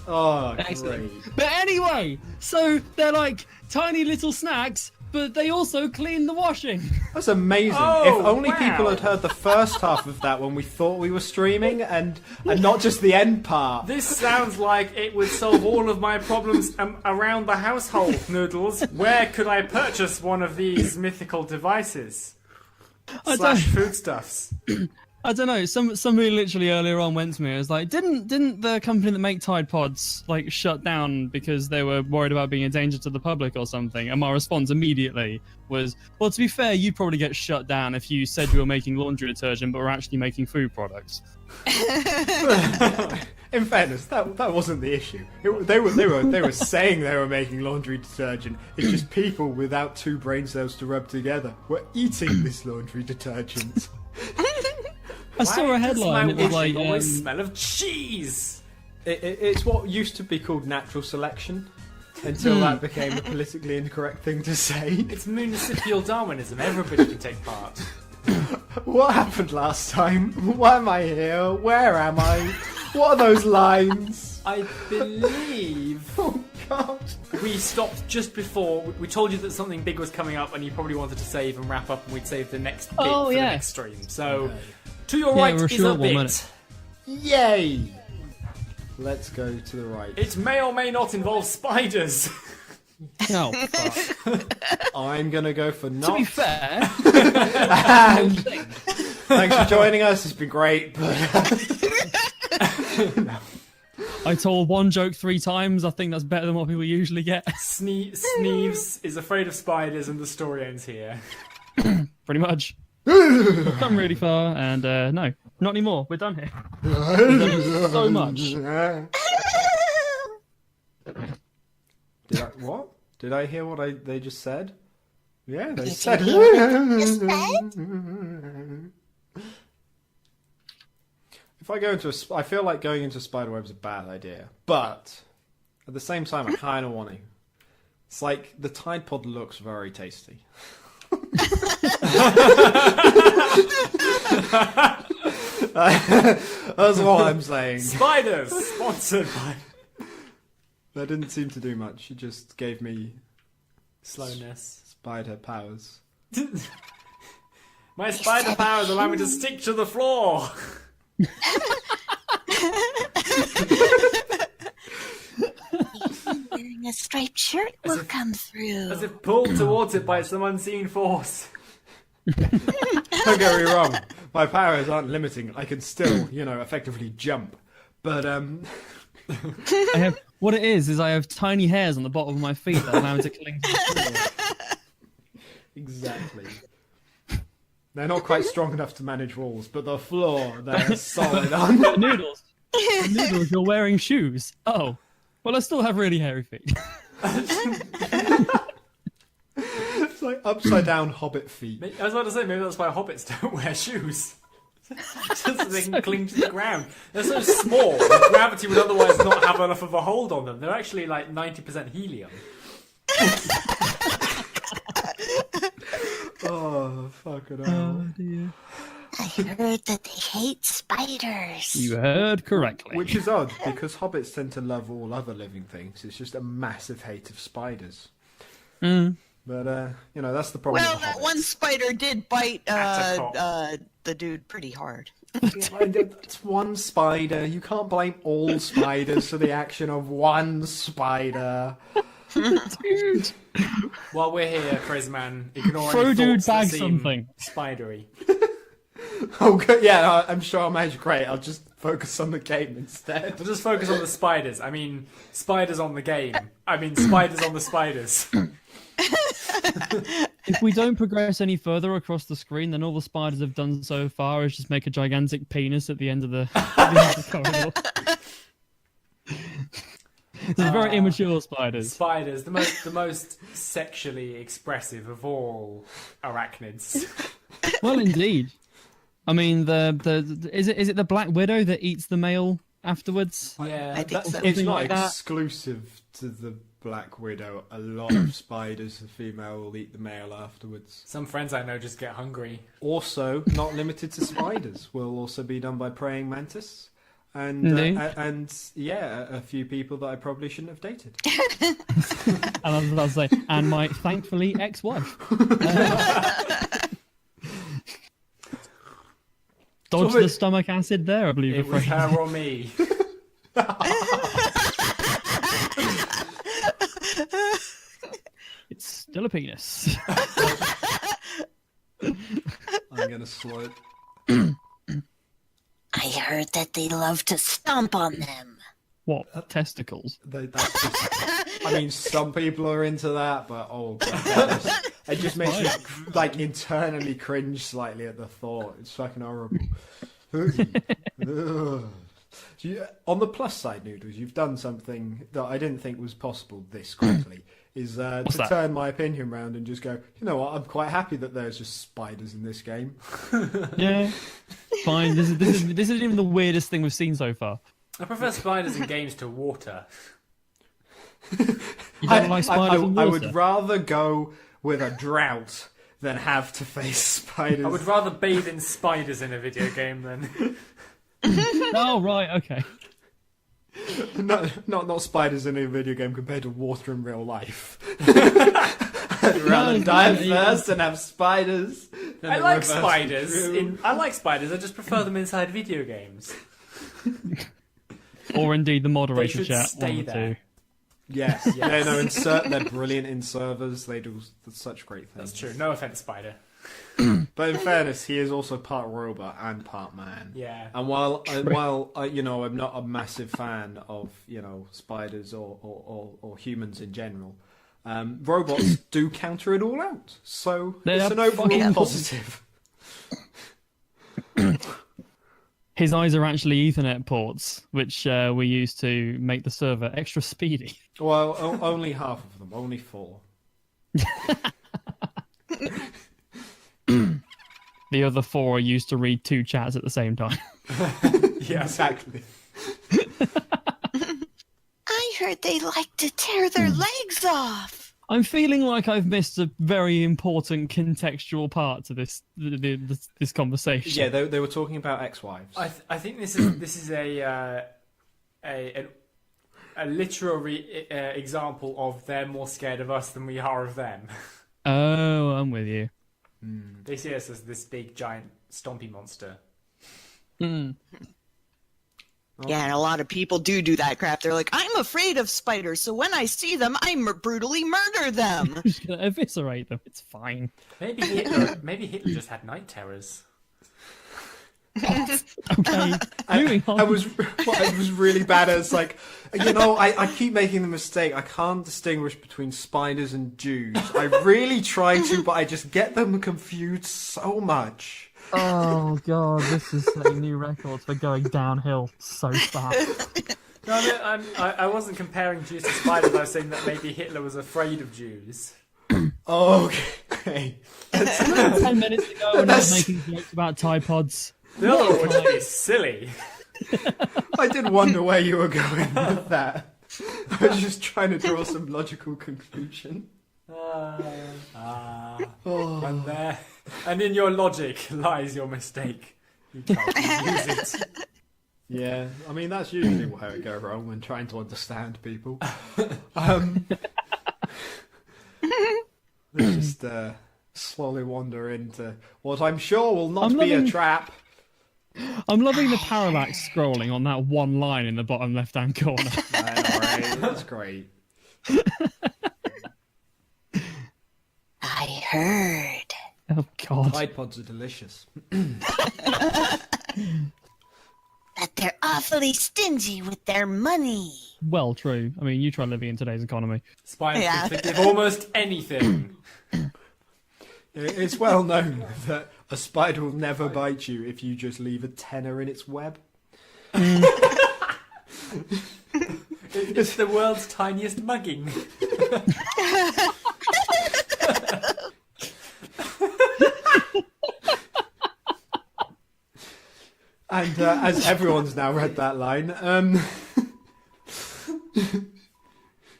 Oh, Excellent. great. But anyway, so they're like tiny little snacks, but they also clean the washing. That's amazing. Oh, if only wow. people had heard the first half of that when we thought we were streaming, and not just the end part. This sounds like it would solve all of my problems around the household, Noodles. Where could I purchase one of these mythical devices? Slash foodstuffs. I don't know. Somebody literally earlier on went to me. I was like, didn't the company that make Tide Pods like shut down because they were worried about being a danger to the public or something? And my response immediately was, well, to be fair, you'd probably get shut down if you said you were making laundry detergent but were actually making food products. In fairness, that wasn't the issue. They were saying they were making laundry detergent. It's just people without two brain cells to rub together were eating this laundry detergent. I saw a headline. It was like, always smell of cheese. It's what used to be called natural selection, until that became a politically incorrect thing to say. It's municipal Darwinism. Everybody can take part. What happened last time? Why am I here? Where am I? What are those lines? I believe Oh God! we stopped just before. We told you that something big was coming up, and you probably wanted to save and wrap up, and we'd save the next bit for the next stream. So, to your right we're is short a one bit. minute. Yay! Let's go to the right. It may or may not involve spiders. oh, fuck. I'm gonna go for To not. be fair, And thanks for joining us. It's been great. But I told one joke 3 times. I think that's better than what people usually get. Sneeves is afraid of spiders, and the story ends here. Pretty much. We've come really far, and no, not anymore. We're done here. We've done so much. What? Did I hear what they just said? Yeah, they said. If I go into I feel like going into a spider web's a bad idea, but at the same time, I kind of want to. It's like the Tide Pod looks very tasty. That's what I'm saying. Spiders, sponsored by That didn't seem to do much. It just gave me slowness. spider powers. My spider powers allow me to stick to the floor. Wearing a striped shirt will come through. As if pulled towards it by some unseen force. Don't get me wrong. My powers aren't limiting. I can still, effectively jump. But What it is I have tiny hairs on the bottom of my feet that allow me to cling to the floor. exactly. They're not quite strong enough to manage walls, but the floor they're solid on. Noodles. Noodles, you're wearing shoes. Oh, well, I still have really hairy feet. It's like upside down hobbit feet. I was about to say, maybe that's why hobbits don't wear shoes. Just so they can cling to the ground. They're so small, that gravity would otherwise not have enough of a hold on them. They're actually like 90% helium. Oh, fucking hell. Oh, dear. I heard that they hate spiders. You heard correctly. Which is odd, because hobbits tend to love all other living things. It's just a massive hate of spiders. Mm. But, that's the problem Well, with that hobbits. one spider did bite That's a cop. the dude pretty hard. It's one spider. You can't blame all spiders for the action of one spider. Dude. While we're here, Crazyman, ignore Throw any dude thoughts that bag seem something. spidery. Oh, good. Yeah, I'm sure I'll manage great. I'll just focus on the game instead. We'll just focus on the spiders. I mean, spiders on the game. I mean, spiders on the spiders. If we don't progress any further across the screen, then all the spiders have done so far is just make a gigantic penis at the end of the, corridor. They're very immature spiders. Spiders, the most sexually expressive of all arachnids. Well, indeed. I mean, is it the Black Widow that eats the male afterwards? Yeah, I think so. It's Something not like that. exclusive to the Black Widow. A lot of spiders, the female will eat the male afterwards. some friends I know just get hungry. Also, not limited to spiders. Will also be done by praying mantis And Indeed. a few people that I probably shouldn't have dated. And I was about to say, and my thankfully ex-wife. Dodge the stomach acid there, I believe. It was her or me. It's still a penis. I'm gonna slow it. I heard that they love to stomp on them. What? Testicles? That's just, I mean, some people are into that, but oh god, it just makes me like internally cringe slightly at the thought. It's fucking horrible. Ugh. On the plus side, Noodles, you've done something that I didn't think was possible this quickly. Is to that? turn my opinion round and just go, you know what? I'm quite happy that there's just spiders in this game. Yeah, fine. This isn't even the weirdest thing we've seen so far. I prefer spiders in games to water. You don't like spiders in I water? would rather go with a drought than have to face spiders. I would rather bathe in spiders in a video game than... Oh right, okay. Not spiders in a video game compared to water in real life. I'd rather die first than have spiders. I like spiders. I like spiders. I just prefer them inside video games. Or indeed the moderator They should chat. stay one or there. two. Yes. Yeah, no, they're brilliant in servers. They do such great things. That's true. No offense, spider. But in fairness, he is also part robot and part man. Yeah. And while you know, I'm not a massive fan of, you know, spiders or humans in general, robots do counter it all out. So They it's are an overall fucking positive. His eyes are actually Ethernet ports, which we use to make the server extra speedy. Well, only half of them, only 4. The other 4 are used to read 2 chats at the same time. Yeah, exactly. I heard they like to tear their legs off. I'm feeling like I've missed a very important contextual part to this conversation. Yeah, they were talking about ex-wives. I think this is a literary example of they're more scared of us than we are of them. Oh, I'm with you. They see us as this big giant stompy monster. Mm. Yeah, and a lot of people do that crap. They're like, I'm afraid of spiders, so when I see them, I brutally murder them. I'm just gonna eviscerate them. It's fine. Maybe Hitler just had night terrors. Okay, moving on. I was really bad at, it's like, you know, I keep making the mistake. I can't distinguish between spiders and Jews. I really try to, but I just get them confused so much. Oh god, this is setting new records for going downhill so fast. No, I wasn't comparing Jews to spiders. I was saying that maybe Hitler was afraid of Jews. Oh, okay. 10 minutes ago when I was making jokes about Tide Pods. The other one would be silly. I did wonder where you were going with that. I was just trying to draw some logical conclusion. And in your logic lies your mistake. You can't use it. Yeah, I mean, that's usually where it goes wrong when trying to understand people. Let's just slowly wander into what I'm sure will not be a trap. I'm loving the parallax scrolling on that one line in the bottom left-hand corner. Right, that's great. I heard. Oh god. Tide Pods are delicious. That they're awfully stingy with their money. Well, true. I mean, you try living in today's economy. Spiders can forgive almost anything. It's well known that a spider will never bite you if you just leave a tenner in its web. It's the world's tiniest mugging. And as everyone's now read that line,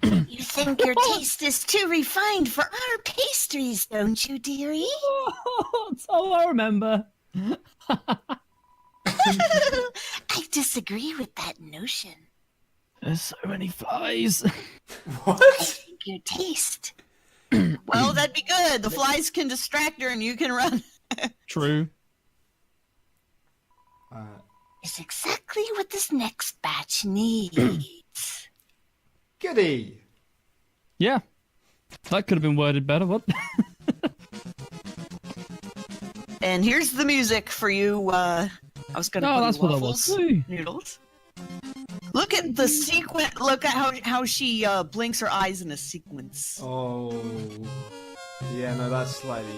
You think your taste is too refined for our pastries, don't you, dearie? That's all I remember. I disagree with that notion. There's so many flies. I What? think your taste Well, that'd be good. The flies can distract her and you can run. True. is exactly what this next batch needs. Goody. Yeah. That could have been worded better. What? And here's the music for you. I was gonna. No, call that's you what that waffles, was. Ooh. Noodles. Look at the sequence. Look at how she blinks her eyes in a sequence. Oh. Yeah, no, that's slightly...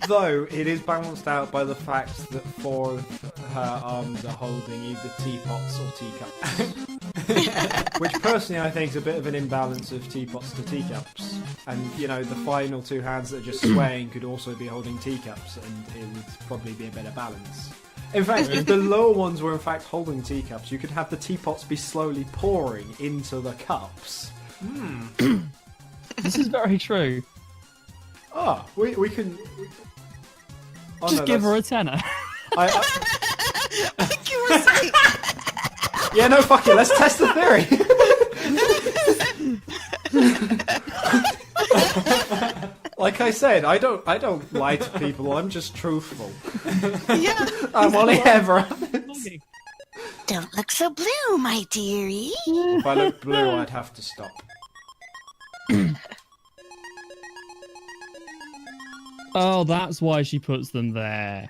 Though, it is balanced out by the fact that 4 of her arms are holding either teapots or teacups. Which, personally, I think is a bit of an imbalance of teapots to teacups. And, you know, the final 2 hands that are just swaying could also be holding teacups, and it would probably be a better balance. In fact, if the lower ones were in fact holding teacups, you could have the teapots be slowly pouring into the cups. This is very true. Oh, we can... Oh, Just no, give her a that's- tenner. Like you were saying. Yeah, no, fuck it, let's test the theory! Like I said, I don't lie to people, I'm just truthful. Yeah. I'm only ever honest. Don't look so blue, my dearie. If I looked blue, I'd have to stop. Oh, that's why she puts them there.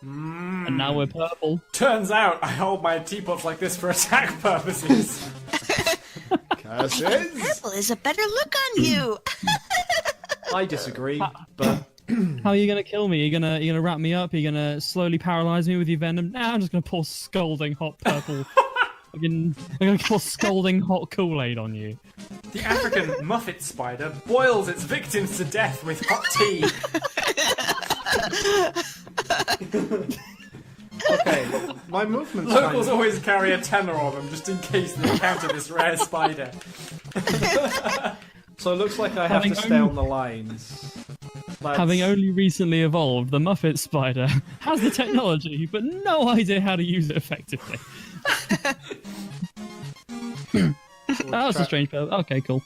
And now we're purple. Turns out I hold my teapots like this for attack purposes. Curses! Purple is a better look on you. I disagree, but How are you gonna kill me? You're gonna wrap me up? You're gonna slowly paralyze me with your venom? Nah, I'm just gonna pour scalding hot purple. I'm gonna pour scalding hot Kool-Aid on you. The African muffet spider boils its victims to death with hot tea. okay, my movement's Locals fine. always carry a tenner on them just in case they encounter this rare spider. So it looks like I have to Having stay only- on the lines. That's... Having only recently evolved, the Muffet Spider has the technology, but no idea how to use it effectively. That was a strange pair. Okay, cool.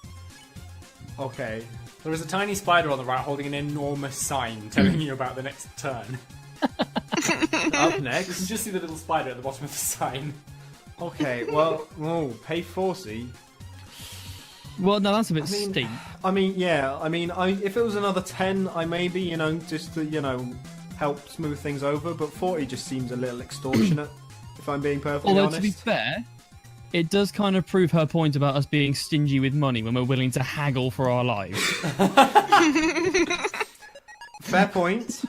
Okay. There is a tiny spider on the right holding an enormous sign telling you about the next turn. Up You can next. just see the little spider at the bottom of the sign. Okay, well, pay 40. Well, no, that's a bit I mean- steep. I mean, yeah, if it was another 10, I maybe, just to, help smooth things over, but 40 just seems a little extortionate, if I'm being perfectly Although, honest. to be fair, it does kind of prove her point about us being stingy with money when we're willing to haggle for our lives. Fair point.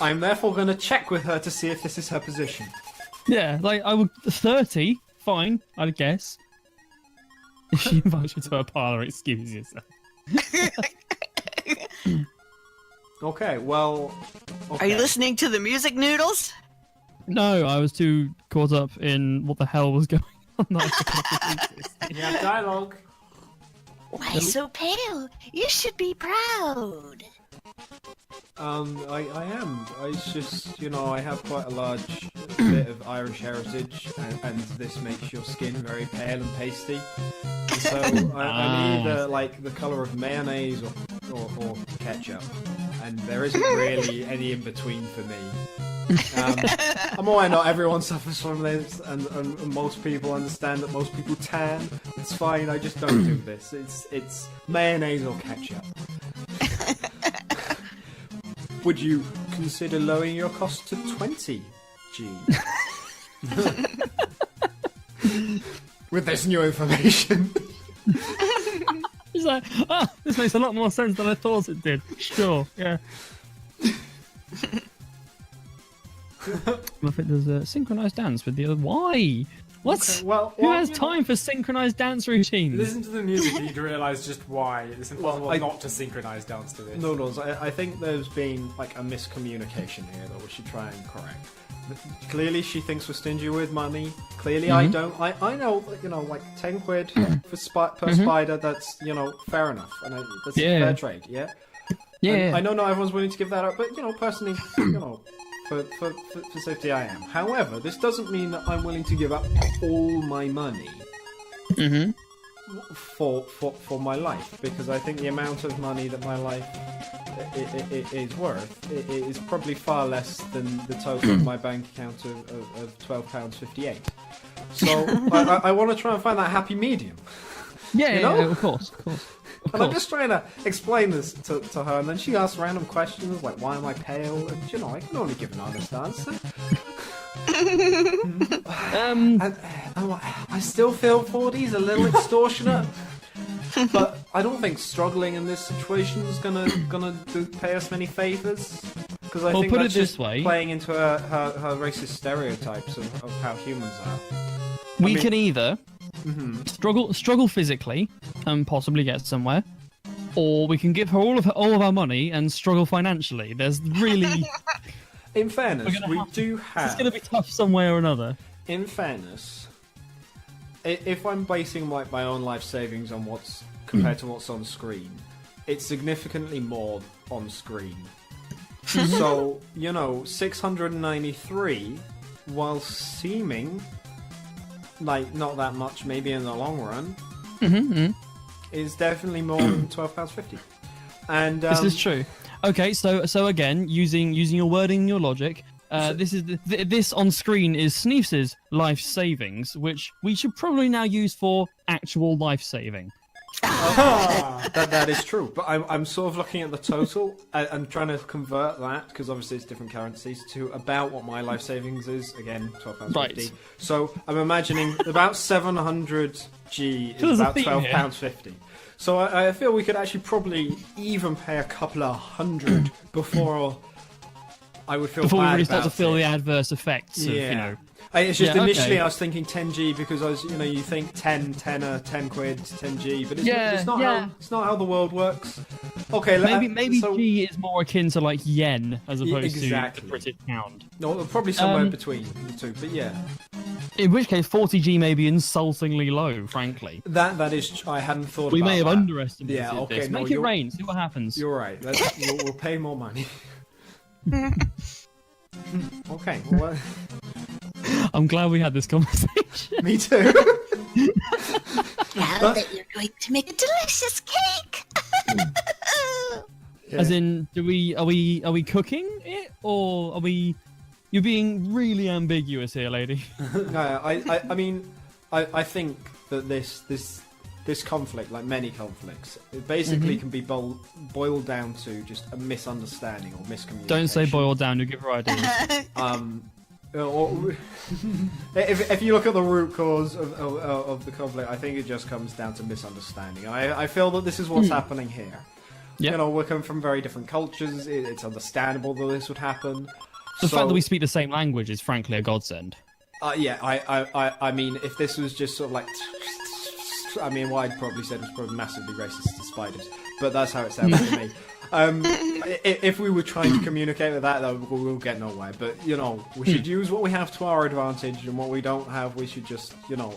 I'm therefore going to check with her to see if this is her position. Yeah, like, I would... 30? Fine, I'd guess. If she invites you to her parlour, excuse yourself. Okay, well... Are you okay. listening to the music, Noodles? No, I was too caught up in what the hell was going on. That I forgot to do this. You have dialogue. Why so pale? You should be proud. I am. It's just, I have quite a large bit of Irish heritage, and this makes your skin very pale and pasty. And so I'm either like the colour of mayonnaise or ketchup, and there isn't really any in between for me. I'm aware not everyone suffers from this, and most people understand that most people tan. It's fine. I just don't do this. It's mayonnaise or ketchup. Would you consider lowering your cost to 20 G? With this new information. He's like, this makes a lot more sense than I thought it did. Sure, yeah. Muffet does a synchronized dance with the other. Why? What? Okay, well, Who has time for synchronized dance routines? Listen to the music and you'd realise just why it's impossible I- not to synchronise dance to this. Noodles, I think there's been like a miscommunication here that we should try and correct. Clearly she thinks we're stingy with money. Clearly I don't. I know, like 10 quid per spider, that's, fair enough. And that's Yeah. fair trade, yeah? Yeah. And I know not everyone's willing to give that up, but, personally, For safety, I am. However, this doesn't mean that I'm willing to give up all my money for my life, because I think the amount of money that my life is worth is probably far less than the total of my bank account of £12.58. So I want to try and find that happy medium. Yeah, You know? yeah, of course. And I'm just trying to explain this to her, and then she asks random questions like, why am I pale? And, I can only give an honest answer. I still feel 40's a little extortionate, but I don't think struggling in this situation is gonna pay us many favors. Because I think put that's it this just way. playing into her racist stereotypes of how humans are. We can either struggle physically and possibly get somewhere, or we can give her all of our money and struggle financially. There's really, In fairness, we do it's have. going to be tough some way or another. In fairness, if I'm basing my own life savings on what's compared to what's on screen, it's significantly more on screen. So 693, while seeming like not that much, maybe in the long run, is definitely more than £12.50. And This is true. Okay, so again, using your wording and your logic, this on screen is Sneef's life savings, which we should probably now use for actual life saving. that is true, but I'm sort of looking at the total and trying to convert that, because obviously it's different currencies, to about what my life savings is. Again, £12.50. Right. So I'm imagining about 700G So is there's a about theme here. £12.50. So I feel we could actually probably even pay a couple of hundred before I would feel Before we bad really start to about feel it. the adverse effects of, It's just Yeah, initially okay. I was thinking 10G because I was, you think 10 quid, 10G, but it's, Yeah, it's not yeah. how it's not how the world works. Okay, Maybe so, G is more akin to like yen as opposed exactly. to the British pound. no, probably somewhere Um, between the two, but yeah, In which case, 40G may be insultingly low, frankly. that is. I hadn't thought. We about may have that. underestimated Yeah, okay, this. no, Make it you're- rain, see what happens. You're right. We'll pay more money. Okay. Well, I'm glad we had this conversation. me too. Now that you're going to make a delicious cake. As in, are we cooking it, or are we? You're being really ambiguous here, lady. I mean, I think that this conflict, like many conflicts, it basically can be boiled down to just a misunderstanding or miscommunication. Don't say boil down. You give her ideas. Or, if you look at the root cause of the conflict, I think it just comes down to misunderstanding. I feel that this is what's happening here. Yep. We're coming from very different cultures. It's understandable that this would happen. The fact that we speak the same language is frankly a godsend. Yeah, I mean, if this was just sort of like, I mean, what I'd probably said was probably massively racist to spiders, but that's how it sounds to me. If we were trying to communicate with that, we'll get nowhere. But we should use what we have to our advantage, and what we don't have, we should just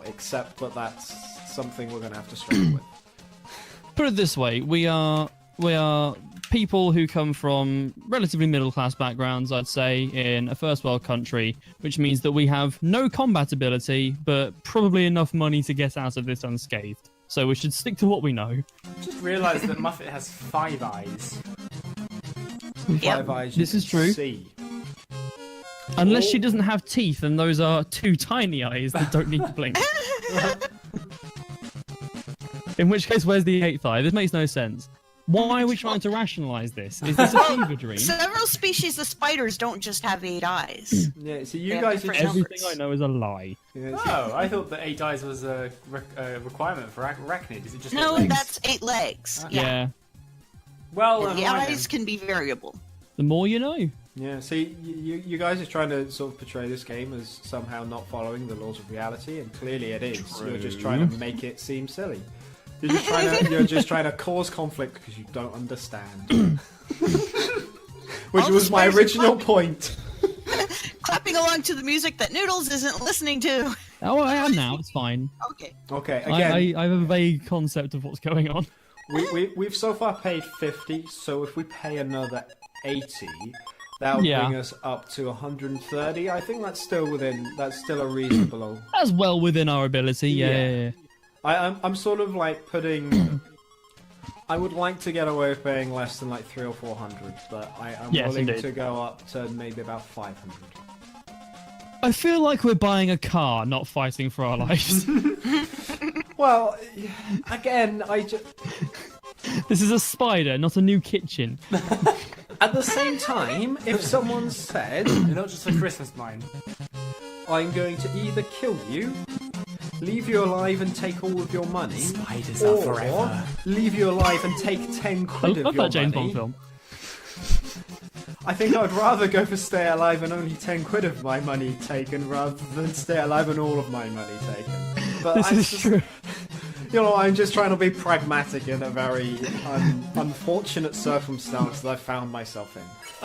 accept that that's something we're going to have to struggle with. Put it this way: we are people who come from relatively middle-class backgrounds, I'd say, in a first-world country, which means that we have no combat ability, but probably enough money to get out of this unscathed. So we should stick to what we know. Just realised that Muffet has 5 eyes. 5 eyes. This you is can true. See. Unless she doesn't have teeth, and those are 2 tiny eyes that don't need to blink. In which case, where's the 8th eye? This makes no sense. Why are we trying to rationalise this? Is this a fever dream? Several species of spiders don't just have 8 eyes. Yeah. So They you have guys are different just. Everything I know is a lie. Yeah, Oh, I thought that 8 eyes was a requirement for arachnid. Is it just 8 No, legs? that's 8 legs. Yeah. Well, The never mind eyes can be variable. The more you know. Yeah, see, you guys are trying to sort of portray this game as somehow not following the laws of reality, and clearly it is. True. You're just trying to make it seem silly. You're just trying to cause conflict because you don't understand. Which All was the my spiders are original clapping. point. Clapping along to the music that Noodles isn't listening to. Oh, I am now. It's fine. Okay. Okay, again, I have a vague concept of what's going on. we've so far paid 50, so if we pay another 80, That would Yeah. bring us up to 130. I think that's still a reasonable. That's well within our ability. Yeah. I'm sort of like putting. I would like to get away with paying less than like 300 or 400, but I'm Yes, willing indeed. to go up to maybe about 500. I feel like we're buying a car, not fighting for our lives. Well, again, This is a spider, not a new kitchen. at the same time, if someone said, You're not just a Christmas mine. I'm going to either kill you, leave you alive and take all of your money, Spiders are or forever. leave you alive and take 10 I quid of love your that James money, Bond film. I think I'd rather go for stay alive and only 10 quid of my money taken rather than stay alive and all of my money taken. But This is true. You know, I'm just trying to be pragmatic in a very unfortunate circumstance that I found myself in.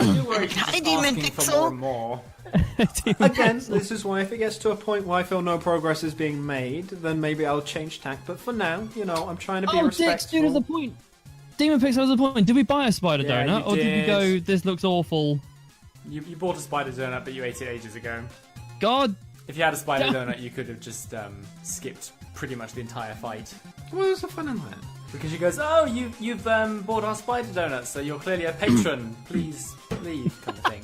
I feel worried Hi, just Demon asking for Pixel. more and more. Again, this is why if it gets to a point where I feel no progress is being made, then maybe I'll change tack. But for now, you know, I'm trying to be Oh, Dix, respectful. dude, the point. Demon Pixel was the point. Did we buy a spider Yeah, donut, you or did we did. go, this looks awful? You bought a spider donut, but you ate it ages ago. God, If you had a spider Yeah. donut, you could have just skipped pretty much the entire fight. What was the fun in that? Because she goes, oh, you've bought our spider donuts, so you're clearly a patron. Please leave, kind of thing.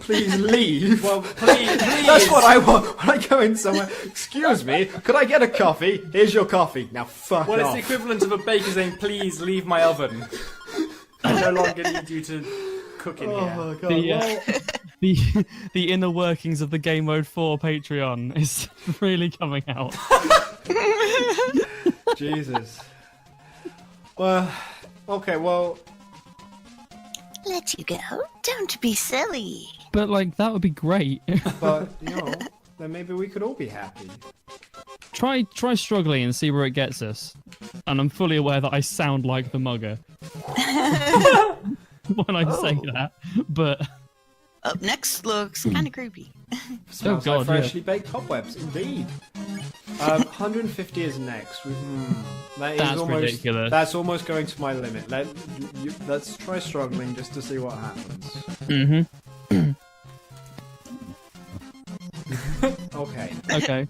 Please leave. Well, please. That's what I want when I go in somewhere. Excuse me, could I get a coffee? Here's your coffee. Now fuck Well, it's off. the equivalent of a baker saying, please leave my oven. I no longer need you to cook in Oh here. my god. The, well, the inner workings of the Game Mode 4 Patreon is really coming out. Jesus. Well, okay, well, Let you go. Don't be silly. But, like, that would be great. but, you know, then maybe we could all be happy. Try struggling and see where it gets us. And I'm fully aware that I sound like the mugger. When I say that, but... Up next looks kind of creepy. Smells God, like yeah. freshly baked cobwebs, indeed. 150 is next. That is That's almost, ridiculous. That's almost going to my limit. Let's try struggling just to see what happens. Mm-hmm. Okay. Okay.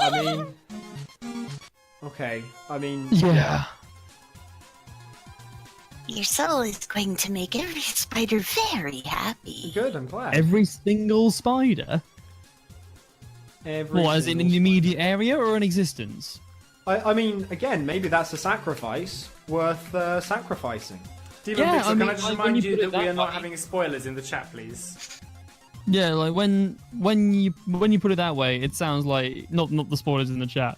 I mean... Okay. I mean... Yeah. Your soul is going to make every spider very happy. Good, I'm glad. Every single spider? Every What, as in single the immediate area or in existence? I mean, again, maybe that's a sacrifice worth sacrificing. Demon Yeah, Pixel, I can mean, I just like, when remind you you put it that we that are not way- having spoilers in the chat, please? Yeah, like when you put it that way, it sounds like not the spoilers in the chat.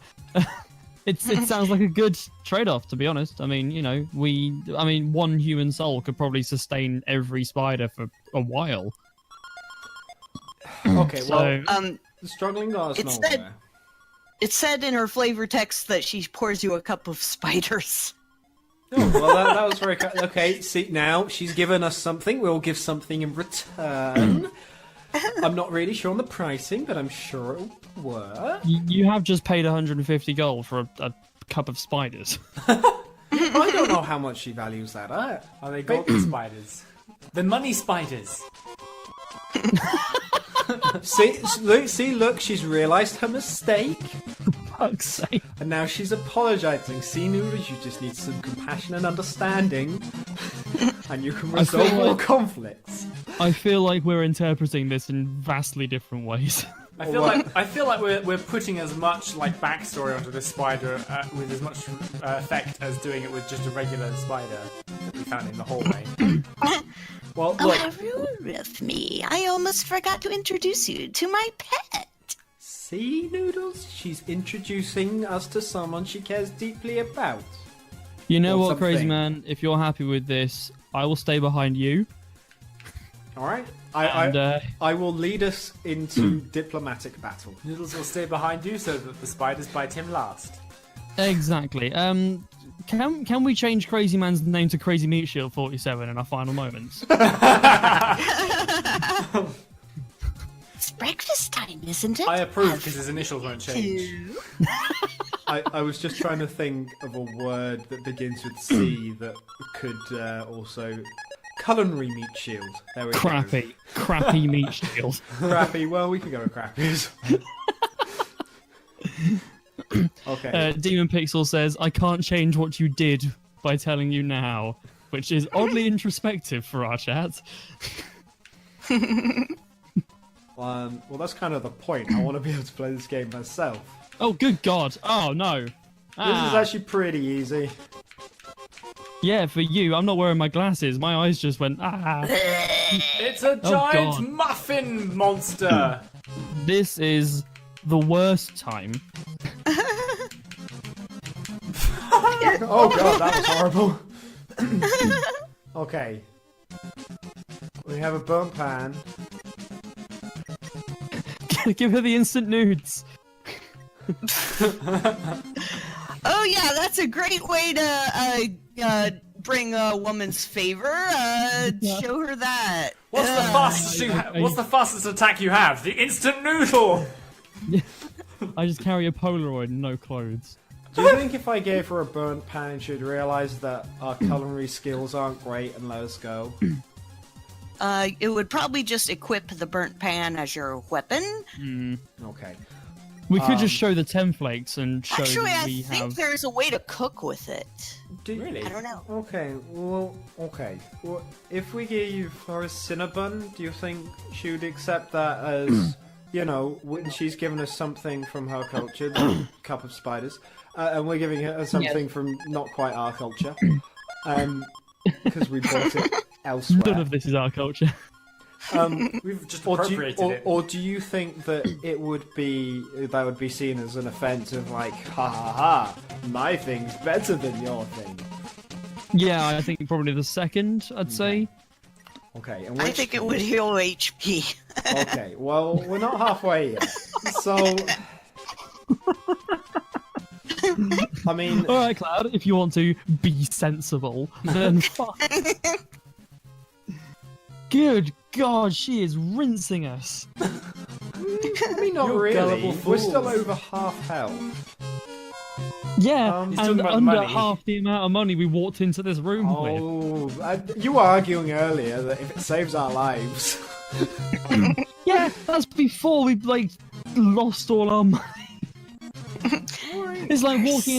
It sounds like a good trade-off, to be honest. I mean, you know, one human soul could probably sustain every spider for a while. Okay, well, So, the struggling does it know said- where. It said in her flavor text that she pours you a cup of spiders. Oh, well, that was very... Okay, see, now she's given us something. We'll give something in return. I'm not really sure on the pricing, but I'm sure it'll work. you have just paid 150 gold for a cup of spiders. I don't know how much she values that at. Are they golden spiders? The money spiders. See, look, she's realised her mistake. Fuck's sake. And now she's apologising. See, Noodles, you just need some compassion and understanding. And you can I feel resolve all like- conflicts. I feel like we're interpreting this in vastly different ways. I feel like we're putting as much like backstory onto this spider with as much effect as doing it with just a regular spider that we found in the hallway. Well, Oh, look, how rude of me. I almost forgot to introduce you to my pet. see, Noodles? She's introducing us to someone she cares deeply about. You know Or what, Crazy something. Man? If you're happy with this, I will stay behind you. Alright? And, I will lead us into diplomatic battle. Noodles will stay behind you so that the spiders bite him last. Exactly. Can we change Crazy Man's name to Crazy Meat Shield 47 in our final moments? It's breakfast time, isn't it? I approve because his initials won't change. Two. I was just trying to think of a word that begins with C that could also culinary meat shield. There we go. Crappy meat shield. Crappy. Well, we could go with crappy as well. Okay. Demon Pixel says, "I can't change what you did by telling you now," which is oddly introspective for our chat. Well, that's kind of the point. I want to be able to play this game myself. Oh, good God! Oh no! This is actually pretty easy. Yeah, for you. I'm not wearing my glasses. My eyes just went. It's a giant muffin monster. This is the worst time. Oh god, that was horrible. Okay. We have a burnt pan. Give her the instant nudes. Oh yeah, that's a great way to bring a woman's favor. Show her that. What's the fastest attack you have? The instant noodle. I just carry a Polaroid and no clothes. Do you think if I gave her a burnt pan, she'd realise that our culinary skills aren't great and let us go? It would probably just equip the burnt pan as your weapon. Okay. We could just show the templates and show Actually, that I we think have. there's a way to cook with it. Really? I don't know. Okay, well, if we gave her a Cinnabon, do you think she would accept that as, you know, when she's given us something from her culture, the cup of spiders, and we're giving her something from not quite our culture, because we bought it elsewhere. None of this is our culture. We've just appropriated it. Or do you think that it would be seen as an offence of like, ha ha ha, my thing's better than your thing? Yeah, I think probably the second, I'd say. Okay, I think it would heal HP. Okay, well, we're not halfway yet. So, I mean... Alright, Cloud, if you want to be sensible, then fine. Good God, she is rinsing us. I mean, not You're really. gullible We're fools. still over half health. Yeah, He's talking and about under money. half the amount of money we walked into this room with. Oh, you were arguing earlier that if it saves our lives... Yeah, that's before we, like, lost all our money. It's like walking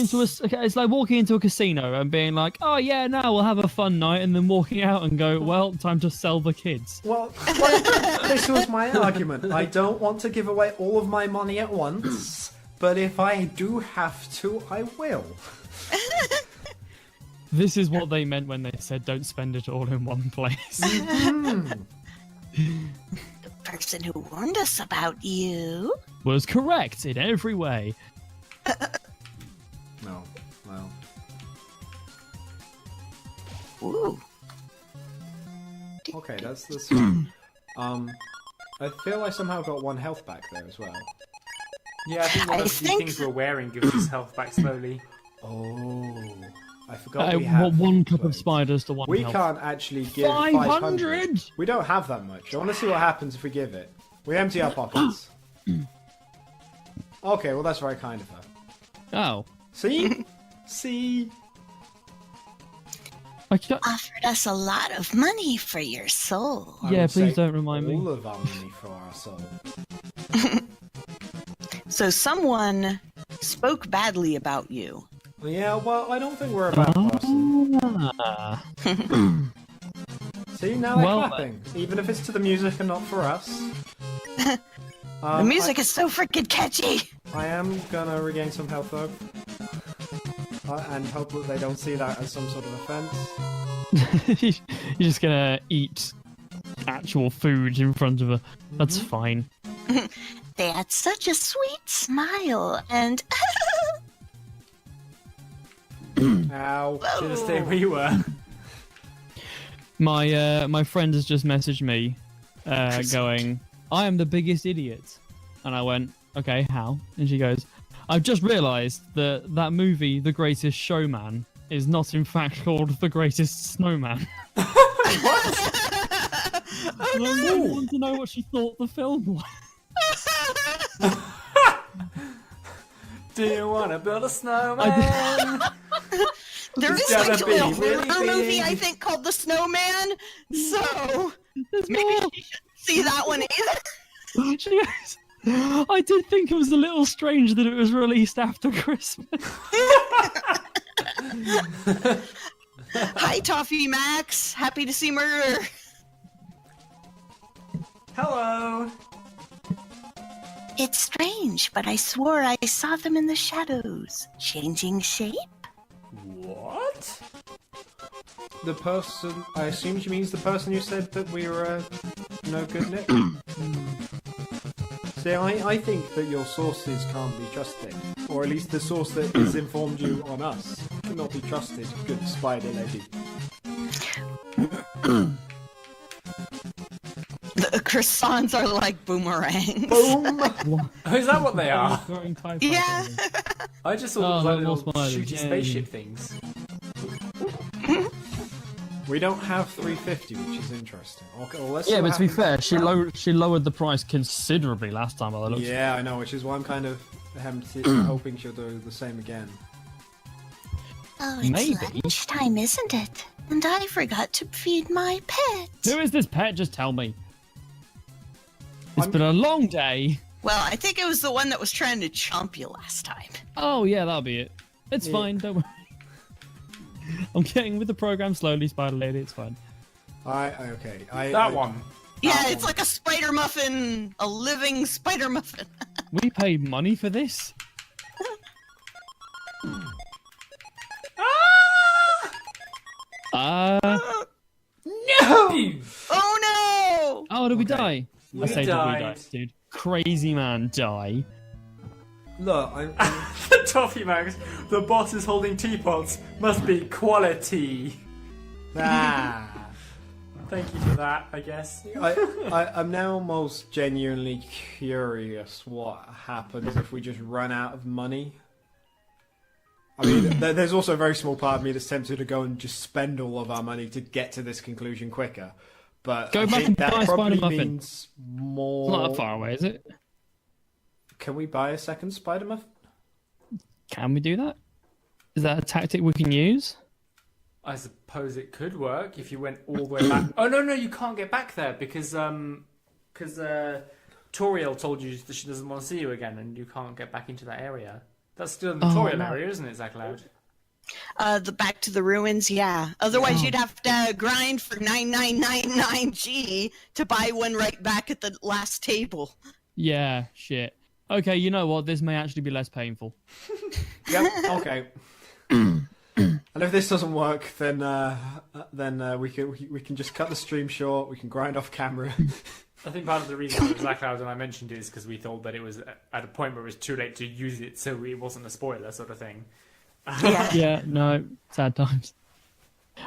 into a casino and being like, "Oh yeah, now we'll have a fun night," and then walking out and go, "Well, time to sell the kids." Well, this was my argument. I don't want to give away all of my money at once, but if I do have to, I will. This is what they meant when they said, "Don't spend it all in one place." The person who warned us about you. Was correct in every way. No, well... Ooh. Okay, that's fine. I feel I somehow got 1 health back there as well. Yeah, I think one of the things we're wearing gives us health back slowly. Oh, I forgot we have... What, 1 cup of clothes. spiders to 1 We health. can't actually give 500! We don't have that much. I want to see what happens if we give it. We empty our pockets. Okay, well that's very kind of her. Oh. See? See? Offered us a lot of money for your soul. I Yeah, would please say don't remind me. all of our money for our soul. So someone spoke badly about you. Yeah, well, I don't think we're a bad person. Ah. See, now they're Well, clapping. Even if it's to the music and not for us. The music is so freaking catchy. I am gonna regain some health though. And hope that they don't see that as some sort of offense. You're just gonna eat actual food in front of her. That's fine. They had such a sweet smile, and Ow. Should have stayed where you were. My friend has just messaged me, going, "I am the biggest idiot," and I went, "Okay, how?" And she goes, "I've just realised that movie, The Greatest Showman, is not in fact called The Greatest Snowman." I really want to know what she thought the film was. Do you want to build a snowman? There It's is actually a gotta be horror really movie, big. I think, called The Snowman. So maybe you shouldn't see that one either. She goes, I did think it was a little strange that it was released after Christmas. Hi, Toffee Max. Happy to see murder. Hello. It's strange, but I swore I saw them in the shadows, changing shape. What? The person, I assume she means the person who said that we were no good, Nick. See, I think that your sources can't be trusted, or at least the source that has informed you on us cannot be trusted, good spider lady. The croissants are like boomerangs. Boom! Oh, is that what they are? Yeah. I just thought Oh, it was like little little spiders, shooty yeah. spaceship things. We don't have 350, which is interesting. Okay, well, let's see Yeah, what but to be happens. fair, she lowered the price considerably last time by the looks. Yeah, I know, which is why I'm kind of hoping she'll do the same again. Oh, it's Maybe. lunchtime, isn't it? And I forgot to feed my pet. Who is this pet? Just tell me. It's been a long day. Well, I think it was the one that was trying to chomp you last time. Oh yeah, that'll be it. It's Yeah. fine, don't worry. I'm getting with the program slowly, Spider Lady, it's fine. Okay. That one. Yeah, it's like a spider muffin, a living spider muffin. We paid money for this? No! Oh Oh, did we die? We I say did we die, died. dude. Crazy man die. Look, Toffee Max, the boss is holding teapots. Must be quality. ah. Thank you for that, I guess. I'm now almost genuinely curious what happens if we just run out of money. I mean, there's also a very small part of me that's tempted to go and just spend all of our money to get to this conclusion quicker. But Go I back think and that buy a probably Spider Muffin. means more. It's not that far away, is it? Can we buy a second Spider Muffin? Can we do that? Is that a tactic we can use? I suppose it could work if you went all the way back. Oh no, you can't get back there because Toriel told you that she doesn't want to see you again, and you can't get back into that area. That's still in the Toriel area, isn't it, ZaCloud? The back to the ruins, yeah. Otherwise, you'd have to grind for 9999G to buy one right back at the last table. Yeah, shit. Okay, you know what? This may actually be less painful. Yep. Okay. And if this doesn't work, then we can just cut the stream short. We can grind off camera. I think part of the reason that ZaCloud and I mentioned it is because we thought that it was at a point where it was too late to use it, so it wasn't a spoiler sort of thing. Yeah, no, sad times.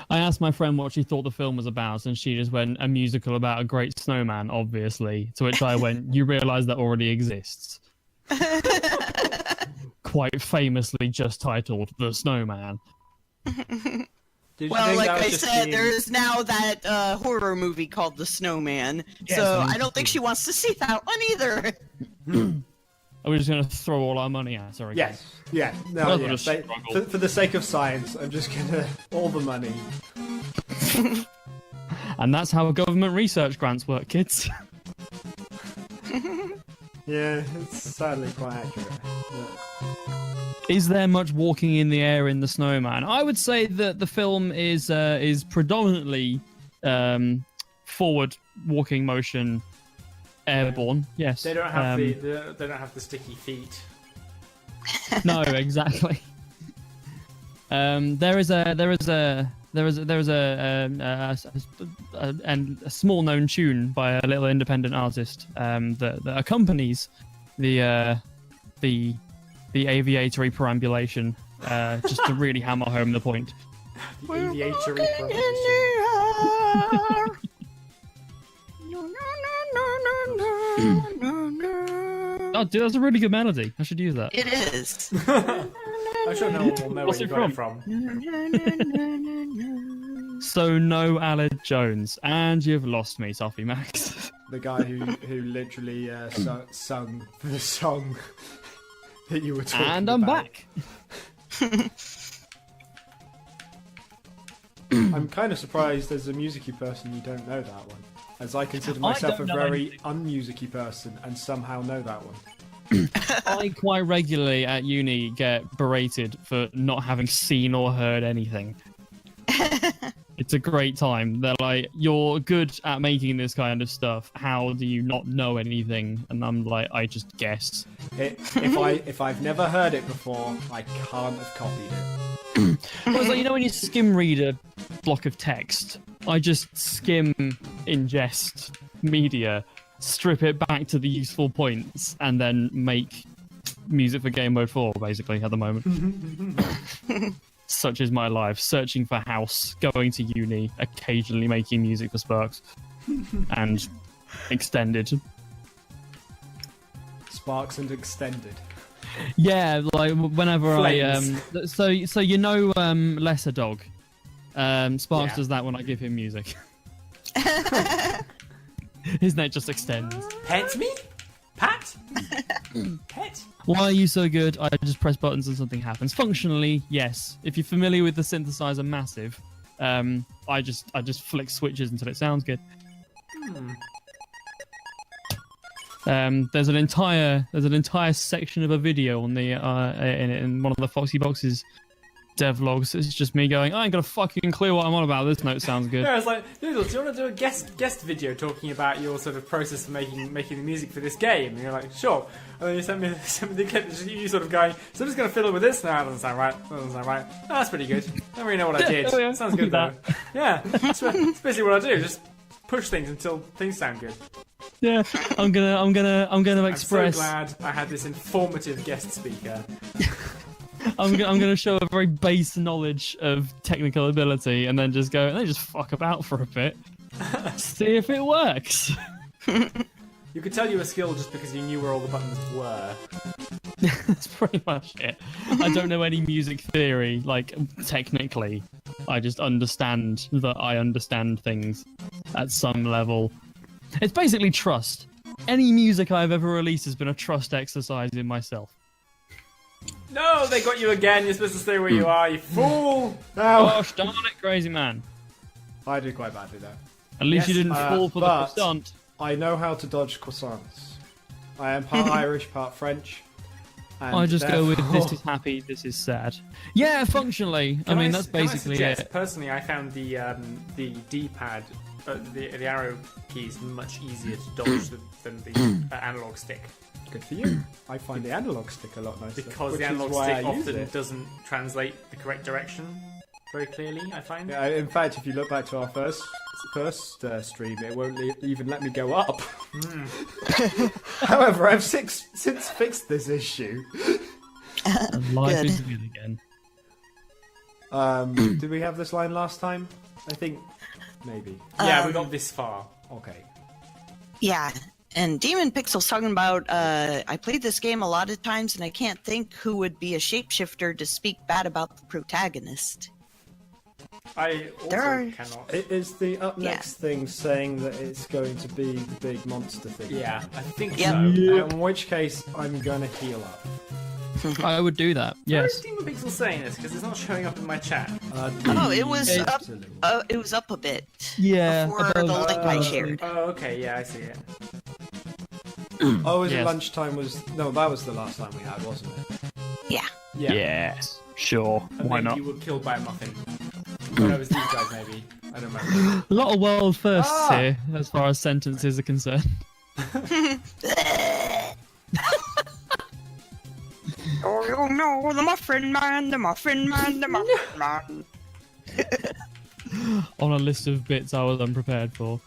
I asked my friend what she thought the film was about, and she just went, a musical about a great snowman, obviously. To which I went, you realise that already exists. Quite famously just titled The Snowman. Did you Well, think like that was I just said, being- there is now that horror movie called The Snowman, so I don't think she wants to see that one either. Are we just going to throw all our money at her again? Yes. Yeah. No. Well, Yeah. just struggle. For the sake of science, I'm just gonna all the money. And that's how government research grants work, kids. Yeah, it's sadly quite accurate. Yeah. Is there much walking in the air in The Snowman? I would say that the film is predominantly forward walking motion, airborne. Yes. They don't have they don't have the sticky feet. No, exactly. There is a small known tune by a little independent artist that accompanies the aviatory perambulation, just to really hammer home the point. The aviatory proposition. Oh, dude, that's a really good melody. I should use that. It is. I'm sure no one will know What's where you it got it from? from. So no Aled Jones, and you've lost me, Toffee Max. The guy who literally sung the song that you were talking about. And I'm back. I'm kind of surprised as a musicy person you don't know that one, as I consider myself a don't know very anything. unmusicy person and somehow know that one. I quite regularly at uni get berated for not having seen or heard anything. It's a great time. They're like, you're good at making this kind of stuff. How do you not know anything? And I'm like, I just guess. If I've never heard it before, I can't have copied it. Well, it's like, you know when you skim read a block of text? I just skim, ingest media, strip it back to the useful points, and then make music for Game Mode 4, basically, at the moment. Such is my life. Searching for house, going to uni, occasionally making music for Sparks. And extended. Sparks and extended. Yeah, like whenever Flames. so you know Lesser Dog. Sparks Yeah. does that when I give him music. His name just extends. Pet me? Pat? Pet? Why are you so good? I just press buttons and something happens. Functionally, yes. If you're familiar with the synthesizer Massive, I just flick switches until it sounds good. There's an entire section of a video on the in one of the Foxy Boxes devlogs. It's just me going, I ain't got a fucking clue what I'm on about. This note sounds good. Yeah, it's like, Noodles, do you want to do a guest video talking about your sort of process of making the music for this game? And you're like, sure. And then you sent me the clip, just you sort of going, so I'm just going to fiddle with this now. That doesn't sound right. That doesn't sound right. Oh, that's pretty good. I don't really know what I did. Oh, yeah, Sounds we'll good do though. Yeah, that's basically what I do. Just push things until things sound good. Yeah, I'm gonna I'm express. so glad I had this informative guest speaker. I'm gonna show a very base knowledge of technical ability, and then just go and then just fuck about for a bit, see if it works. You could tell you were skilled just because you knew where all the buttons were. That's pretty much it. I don't know any music theory, like technically. I just understand that I understand things at some level. It's basically trust. Any music I've ever released has been a trust exercise in myself. No, they got you again. You're supposed to stay where you are, you fool. Gosh darn it, crazy man. I did quite badly there. At least Yes, you didn't fall for the but- stunt. I know how to dodge croissants. I am part Irish, part French. And I just go with therefore- this is happy, this is sad. Yeah, functionally. I mean, that's basically suggest, it. Personally, I found the D-pad, the arrow keys much easier to dodge than the analog stick. Good for you. I find the analog stick a lot nicer. Because which the is analog why stick I use often it. doesn't translate the correct direction very clearly, I find. Yeah, in fact, if you look back to our first stream, it won't even let me go up. However, I've since fixed this issue. And life Good. is good again. Did we have this line last time? I think maybe. Yeah, we got this far. Okay. Yeah, and Demon Pixel's talking about, I played this game a lot of times and I can't think who would be a shapeshifter to speak bad about the protagonist. I also There are- cannot. It is the up next thing saying that it's going to be the big monster thing. Yeah, I think Yep. so. In which case, I'm gonna heal up. I would do that, Where yes. is Demon Pixel saying this? Because it's not showing up in my chat. Oh, it was up. Absolutely. It was up a bit. Yeah, Before the link I shared. Oh, okay, yeah, I see it. Oh, was it Yes. lunchtime? No, that was the last time we had, wasn't it? Yeah. Yeah. Yes, sure. And Why then not? you were killed by a muffin. Oh, no, it was these guys, maybe. I don't remember. A lot of world firsts Ah! here, as far as sentences are concerned. Oh, you know, the Muffin Man, the Muffin Man, the Muffin Man. On a list of bits I was unprepared for.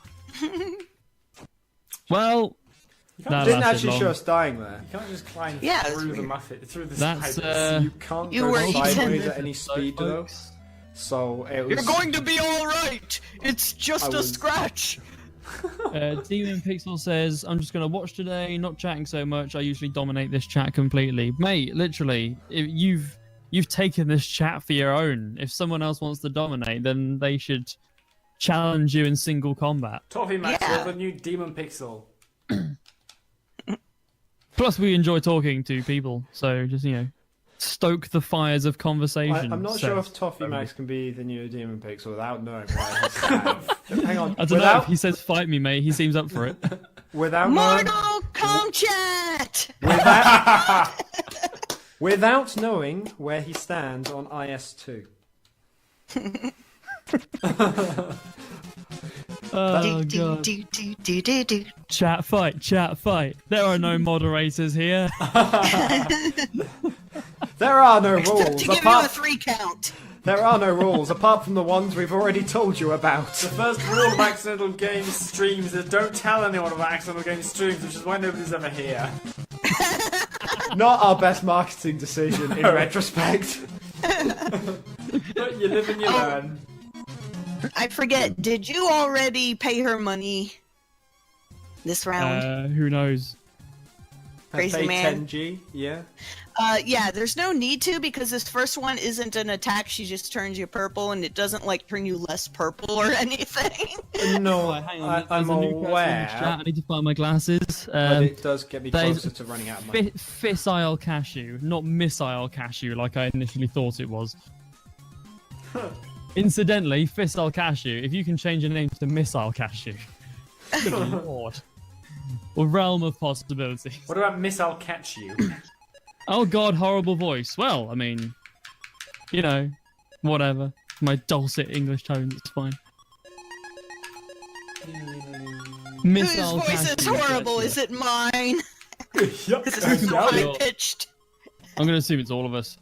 Well, that Didn't lasted actually long. show us dying there. You can't just climb Yeah, it's through the weird. muffin, through the That's, sides. You can't You go were sideways eaten. at any speed, though. So it was. You're going to be alright! It's just I a was- scratch! Demon Pixel says, I'm just going to watch today, not chatting so much. I usually dominate this chat completely. Mate, literally, if you've taken this chat for your own. If someone else wants to dominate, then they should challenge you in single combat. Toffee Max, Yeah. you're the new Demon Pixel. Plus, we enjoy talking to people, so just, stoke the fires of conversation. I'm not so- sure if Toffee Max can be the new Demon Pixel without knowing where he stands. Hang on. I don't know if he says fight me, mate. He seems up for it. Without knowing, Mortal Kombat! without knowing where he stands on IS2. Oh god. Chat fight, chat fight. There are no moderators here. There are no To rules. give you a 3 count. There are no rules apart from the ones we've already told you about. The first rule of accidental game streams is don't tell anyone about accidental game streams, which is why nobody's ever here. Not our best marketing decision in retrospect. But you live and you learn. I forget, did you already pay her money this round? Who knows? Crazy Pay man. 10G, yeah. Yeah, there's no need to because this first one isn't an attack. She just turns you purple, and it doesn't like turn you less purple or anything. No, Hang on, I'm there's a new person in the chat. aware. I need to find my glasses. But it does get me there's closer to running out of money. Fissile cashew, not missile cashew like I initially thought it was. Incidentally, fissile cashew, if you can change your name to missile cashew. Good lord. A realm of possibilities. What about Missile Catch You? Oh god, horrible voice. Well, I mean, you know, whatever. My dulcet English tones, it's fine. Whose Missile voice is cashew, horrible? yes, Is it mine? Yup, This is so high pitched. I'm gonna assume it's all of us.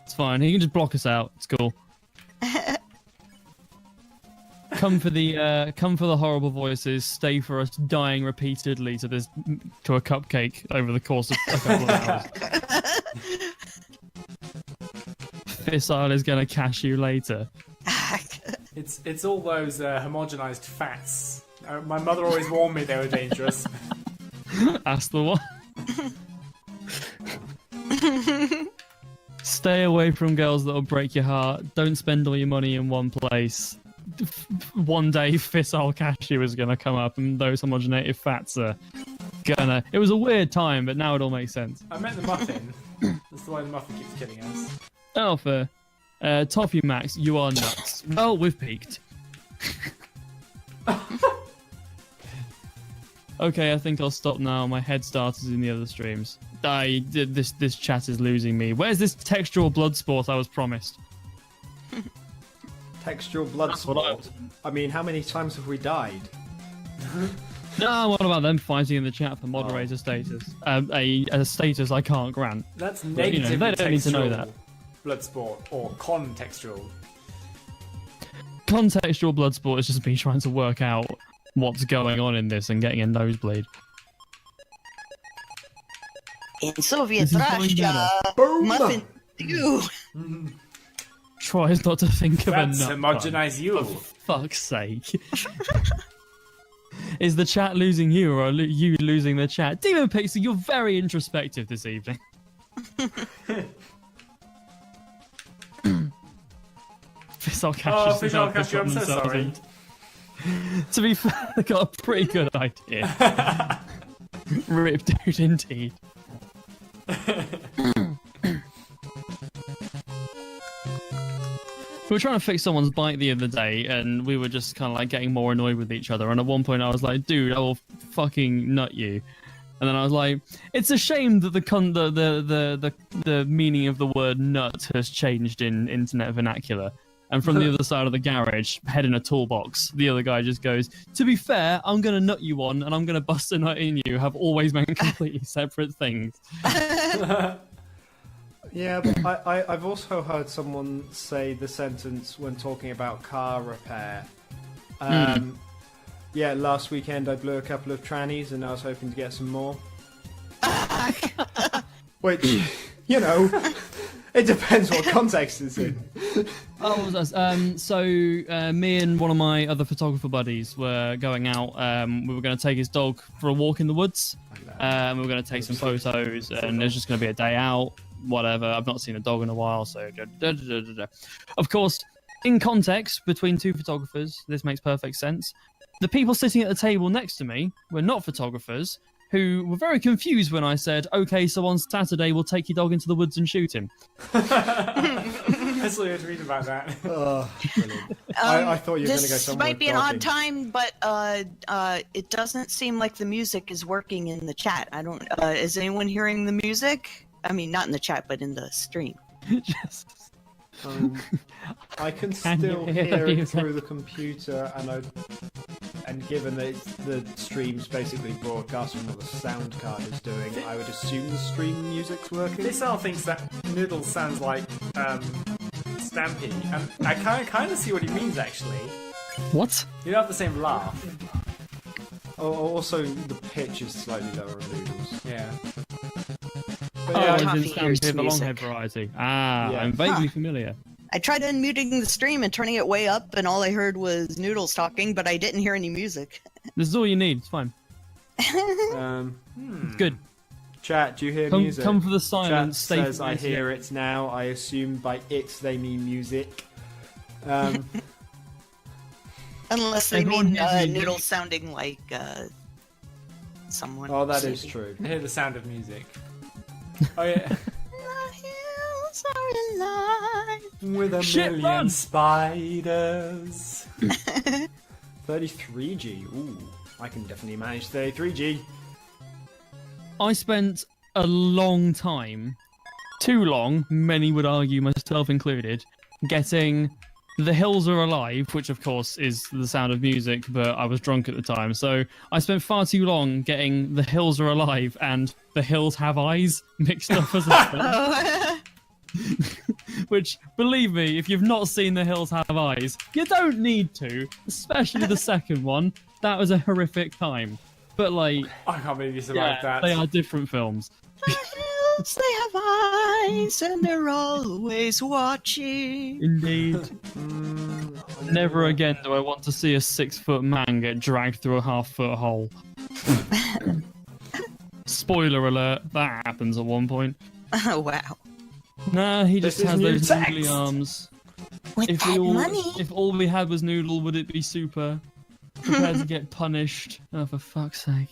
It's fine. He can just block us out. It's cool. Come for the horrible voices. Stay for us dying repeatedly to a cupcake over the course of a couple of hours. Fissile is gonna cash you later. It's all those homogenized fats. My mother always warned me they were dangerous. That's the one. Stay away from girls that'll break your heart. Don't spend all your money in one place. One day, fissile cashew is gonna come up, and those homogenated fats are gonna. It was a weird time, but now it all makes sense. I meant the muffin. That's the way the muffin keeps killing us. Oh, fair. Toffee Max, you are nuts. Well, we've peaked. Okay, I think I'll stop now. My head started in the other streams. This chat is losing me. Where's this textural blood sport I was promised? Textual blood That's what I sport. I mean, how many times have we died? No, what about them fighting in the chat for moderator status? A status I can't grant. That's But, you know, negative they don't need to know that. blood sport or contextual. Contextual blood sport is just me trying to work out what's going on in this and getting a nosebleed. In Soviet This is going Russia, Boom! muffin stew. Tries not to think of That's a nut pun. homogenize you. For fuck's sake. Is the chat losing you, or are you losing the chat? Demon Pixel, you're very introspective this evening. Fissile Cash Fissile Cash, I'm so sorry. To be fair, I got a pretty good idea. Rip dude, indeed. We were trying to fix someone's bike the other day, and we were just kind of like getting more annoyed with each other. And at one point, I was like, "Dude, I will fucking nut you." And then I was like, "It's a shame that the meaning of the word nut has changed in internet vernacular." And from the other side of the garage, head in a toolbox, the other guy just goes, "To be fair, I'm gonna nut you on, and I'm gonna bust a nut in you." Have always meant completely separate things. Yeah, but I've also heard someone say the sentence when talking about car repair. Yeah, last weekend I blew a couple of trannies and I was hoping to get some more. Which, you know, it depends what context it's in. Oh, what was that? So me and one of my other photographer buddies were going out. We were going to take his dog for a walk in the woods. We were going to take some photos, and it was just going to be a day out. Whatever. I've not seen a dog in a while, so. Of course, in context between two photographers, this makes perfect sense. The people sitting at the table next to me were not photographers, who were very confused when I said, "Okay, so on Saturday we'll take your dog into the woods and shoot him." I saw you tweet about that. Oh, brilliant. I thought you were going to go This somewhere. might be an dodgy. odd time, but it doesn't seem like the music is working in the chat. I don't. Is anyone hearing the music? I mean, not in the chat, but in the stream. Just- I can Can you still hear the hear it music? through the computer, and given that the stream's basically broadcasting what the sound card is doing, I would assume the stream music's working. This all thinks that Noodles sounds like Stampy, and I kind of see what he means actually. What? You don't have the same laugh. Also, the pitch is slightly lower on Noodles. Yeah. But Oh, yeah, it's Toffee in hears Stampede, the music. longhead variety. Ah, Yeah. I'm vaguely Huh. familiar. I tried unmuting the stream and turning it way up, and all I heard was Noodles talking, but I didn't hear any music. This is all you need. It's fine. It's good. Chat, do you hear Come, music? come for the Chat silence. Stay says for I the hear it now. I assume by it they mean music. Unless they Everyone mean hears music. Noodles sounding like someone. Oh, that is singing. true. I hear the sound of music. Oh yeah. The hills are alive. With a Shit, million run! spiders. 33G. Ooh, I can definitely manage 33G. I spent a long time, too long, many would argue, myself included, getting The Hills Are Alive, which of course is the sound of music, but I was drunk at the time. So I spent far too long getting The Hills Are Alive and The Hills Have Eyes mixed up as a thing. Which, believe me, if you've not seen The Hills Have Eyes, you don't need to, especially the second one. That was a horrific time. But like, I can't believe you yeah, survived that. they are different films. The hills, they have eyes, and they're always watching. Indeed. Never again do I want to see a 6-foot man get dragged through a half-foot hole. Spoiler alert, that happens at one point. Oh, wow. Nah, he just This is has new those text. noodly arms. With If that money, all we had was Noodle, would it be super? Prepared to get punished. Oh, for fuck's sake.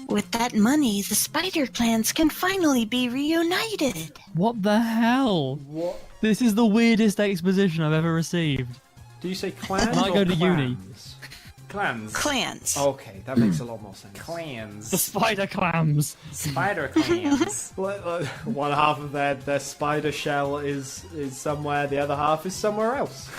with that money, the spider clans can finally be reunited. What the hell? What? This is the weirdest exposition I've ever received. Do you say clans When I or go to uni. clans? Clans. Clans. Okay, that makes a lot more sense. The Clans. spider clams. Spider clans. One half of their spider shell is somewhere, the other half is somewhere else.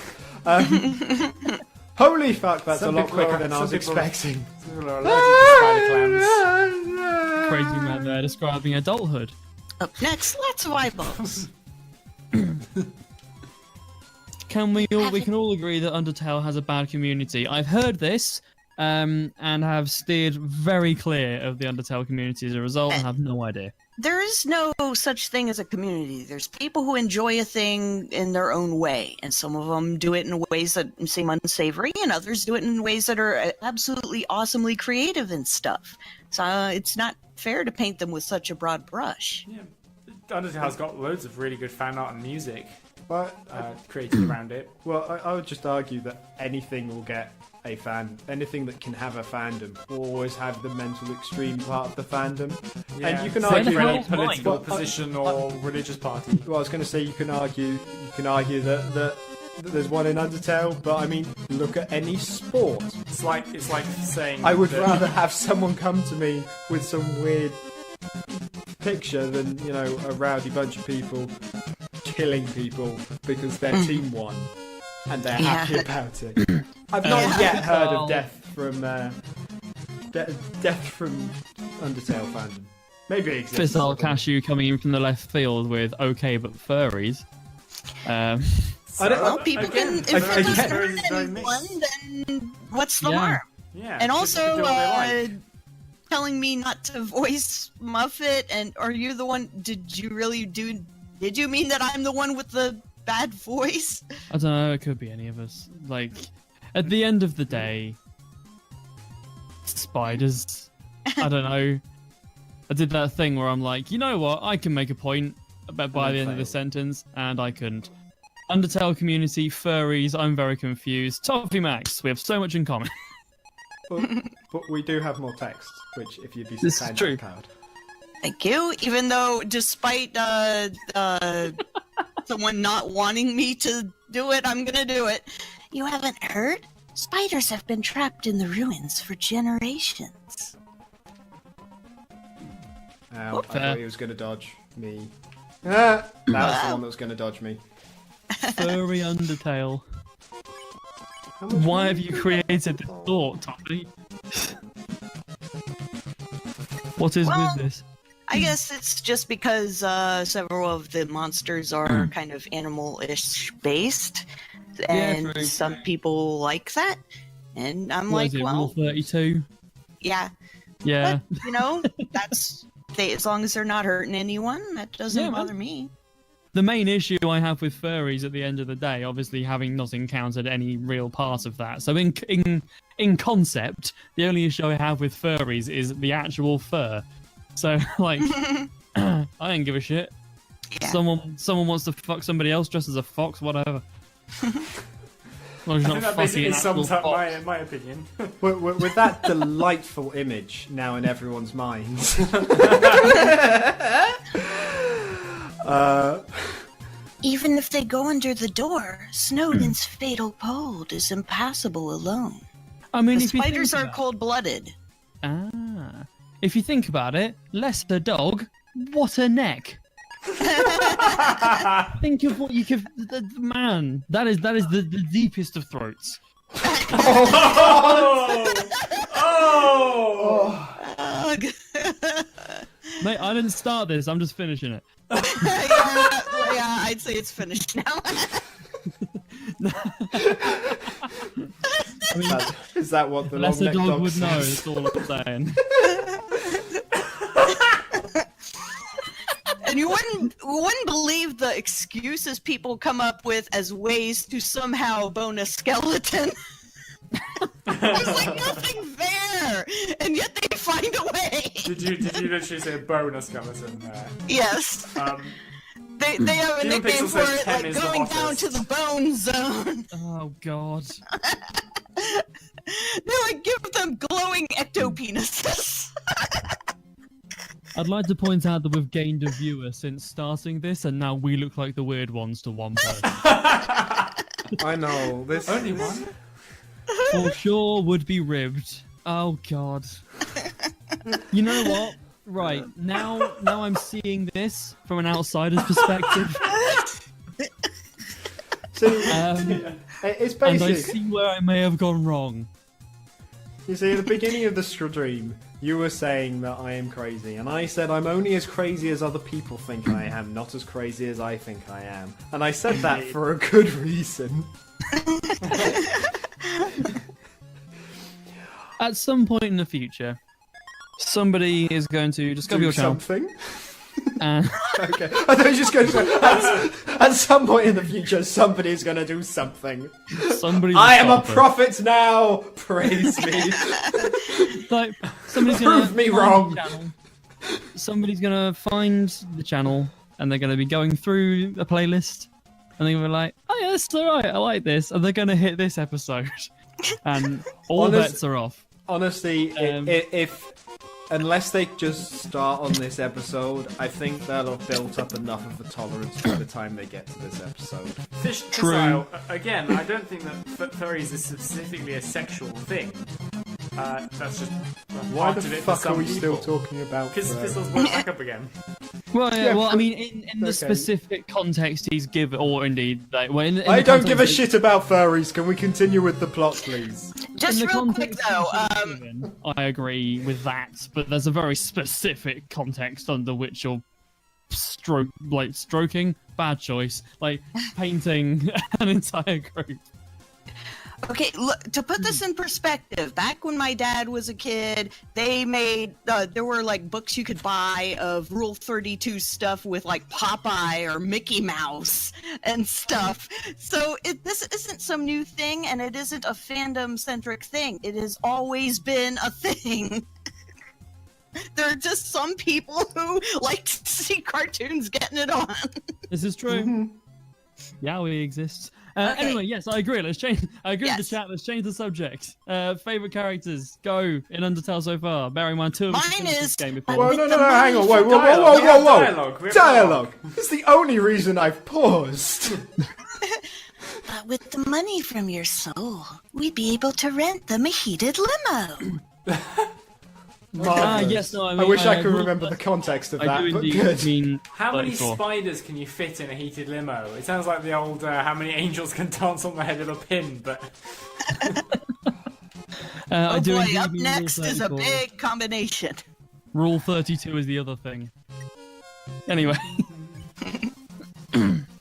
Holy fuck, that's Some a lot people quicker are- than I was some people are- expecting. Some people are allergic to spider clans. Crazy man there describing adulthood. Up next, lots of eyeballs. We can all agree that Undertale has a bad community. I've heard this, and have steered very clear of the Undertale community as a result, and have no idea. There is no such thing as a community. There's people who enjoy a thing in their own way, and some of them do it in ways that seem unsavory, and others do it in ways that are absolutely awesomely creative and stuff. So it's not fair to paint them with such a broad brush. Yeah. Undertale's got loads of really good fan art and music But, created around it. well, I would just argue that anything will get a fan. Anything that can have a fandom will always have the mental extreme part of the fandom. And you can Then argue how- any hell's political mine? position or religious party. Well, I was going to say you can argue that there's one in Undertale, but I mean, look at any sport. It's like saying I would that- rather have someone come to me with some weird picture than, you know, a rowdy bunch of people killing people because their team won and they're happy about it. I've not yet heard of death from Undertale fandom. Maybe it exists. Fissile Cashew coming in from the left field with okay but furries. I don't- Well, people can. If I- it doesn't again- hurt Very anyone, then what's the Yeah. harm? Yeah. And people also, can do what they like. telling me not to voice Muffet, and are you the one? Did you really do? Did you mean that I'm the one with the bad voice? I don't know, it could be any of us. Like, at the end of the day, spiders. I don't know. I did that thing where I'm like, you know what? I can make a point by then the end of the failed. sentence, and I couldn't. Undertale community, furries, I'm very confused. Toffee Max, we have so much in common. But we do have more text, which if you'd be This so is kind, true. ZaCloud. Thank you. Even though, despite someone not wanting me to do it, I'm gonna do it. You haven't heard? Spiders have been trapped in the ruins for generations. Ow, I Fair. thought he was going to dodge me. That was the one that was going to dodge me. Furry Undertale. How much Why money have you do created this have? thought, Tommy? What is Well, with this? I guess it's just because several of the monsters are kind of animal-ish based, and true. some people like that. And I'm What like, is it, well, Rule 32? yeah, Yeah. but you know, as long as they're not hurting anyone, that doesn't Yeah, man. bother me. The main issue I have with furries at the end of the day, obviously having not encountered any real part of that. So in concept, the only issue I have with furries is the actual fur. So like, I don't give a shit. Yeah. Someone wants to fuck somebody else dressed as a fox, whatever. As long as I you're think not that fucking basically an actual sums up fox. my opinion. With that delightful image now in everyone's minds. Even if they go under the door, Snowden's fatal cold is impassable alone. I mean, The if you think spiders are about- cold-blooded. If you think about it, less a dog, what a neck. Think of what you could, man. That is the deepest of throats. Ugh. Mate, I didn't start this. I'm just finishing it. yeah, I'd say it's finished now. I mean, Is that what the less a long-necked dog dog would know. says? That's all I'm saying. And you wouldn't believe the excuses people come up with as ways to somehow bone a skeleton. There's like nothing there, and yet they find a way. Did you literally say bone a skeleton there? Yes, Um, they have a Human nickname Pixel for says it, Ken like is the going down hottest. to the bone zone. Oh God. They like give them glowing ectopenises. I'd like to point out that we've gained a viewer since starting this, and now we look like the weird ones to one person. I know. This only one? For sure would be ribbed. Oh God. You know what? Right, now I'm seeing this from an outsider's perspective. See, Um, it's and I basic. see where I may have gone wrong. You see, at the beginning of the stream, you were saying that I am crazy, and I said I'm only as crazy as other people think I am, not as crazy as I think I am. And I said that for a good reason. At some point in the future, somebody is going to discover Do your channel. something. And Okay. I thought you were just going to say, at some point in the future, somebody's going to do something. somebody. will I am a stop it. prophet now. Praise me. Like somebody's gonna Prove me find wrong. the channel. Somebody's gonna find the channel, and they're gonna be going through a playlist, and they're gonna be like, "Oh yeah, this is alright. I like this," and they're gonna hit this episode, and all Honest- bets are off. Honestly, Um, unless they just start on this episode, I think they'll have built up enough of a tolerance by the time they get to this episode. Fish True. Fissile, again, I don't think that furries is specifically a sexual thing. That's just Why part the of it fuck for are some we still people. talking about? Because Thistle's woke back up again. Well, yeah, Yeah, well, I but- mean, in the okay. specific context he's given, or indeed, like, well, in I the don't give a context- shit about furries. Can we continue with the plot, please? Just in the real quick context though, he's given, I agree with that, but there's a very specific context under which you're stroking, bad choice, like painting an entire group. okay, look, to put this in perspective, back when my dad was a kid, they made there were like books you could buy of Rule 32 stuff with like Popeye or Mickey Mouse and stuff. So this isn't some new thing, and it isn't a fandom-centric thing. It has always been a thing. There are just some people who like to see cartoons getting it on. This is true. Mm-hmm. Yowie exists. Okay. Anyway, yes, I agree. Let's change. I agree with Yes. the chat. Let's change the subject. Favorite characters go in Undertale so far. Bearing in mind two of us Mine have finished this is- game before. Well, With no, the hang on, money whoa, for dialogue. We have whoa. dialogue. We have Dialogue. It's the only reason I've paused. But with the money from your soul, we'd be able to rent them a heated limo. Marvelous. Yes, no, I I mean, wish I could will- remember the context of I that, do but indeed good. mean How many 34. spiders can you fit in a heated limo? It sounds like the old how many angels can dance on the head of a pin, but I Oh do boy, indeed up mean next Rule is a 34. big combination. Rule 32 is the other thing. Anyway,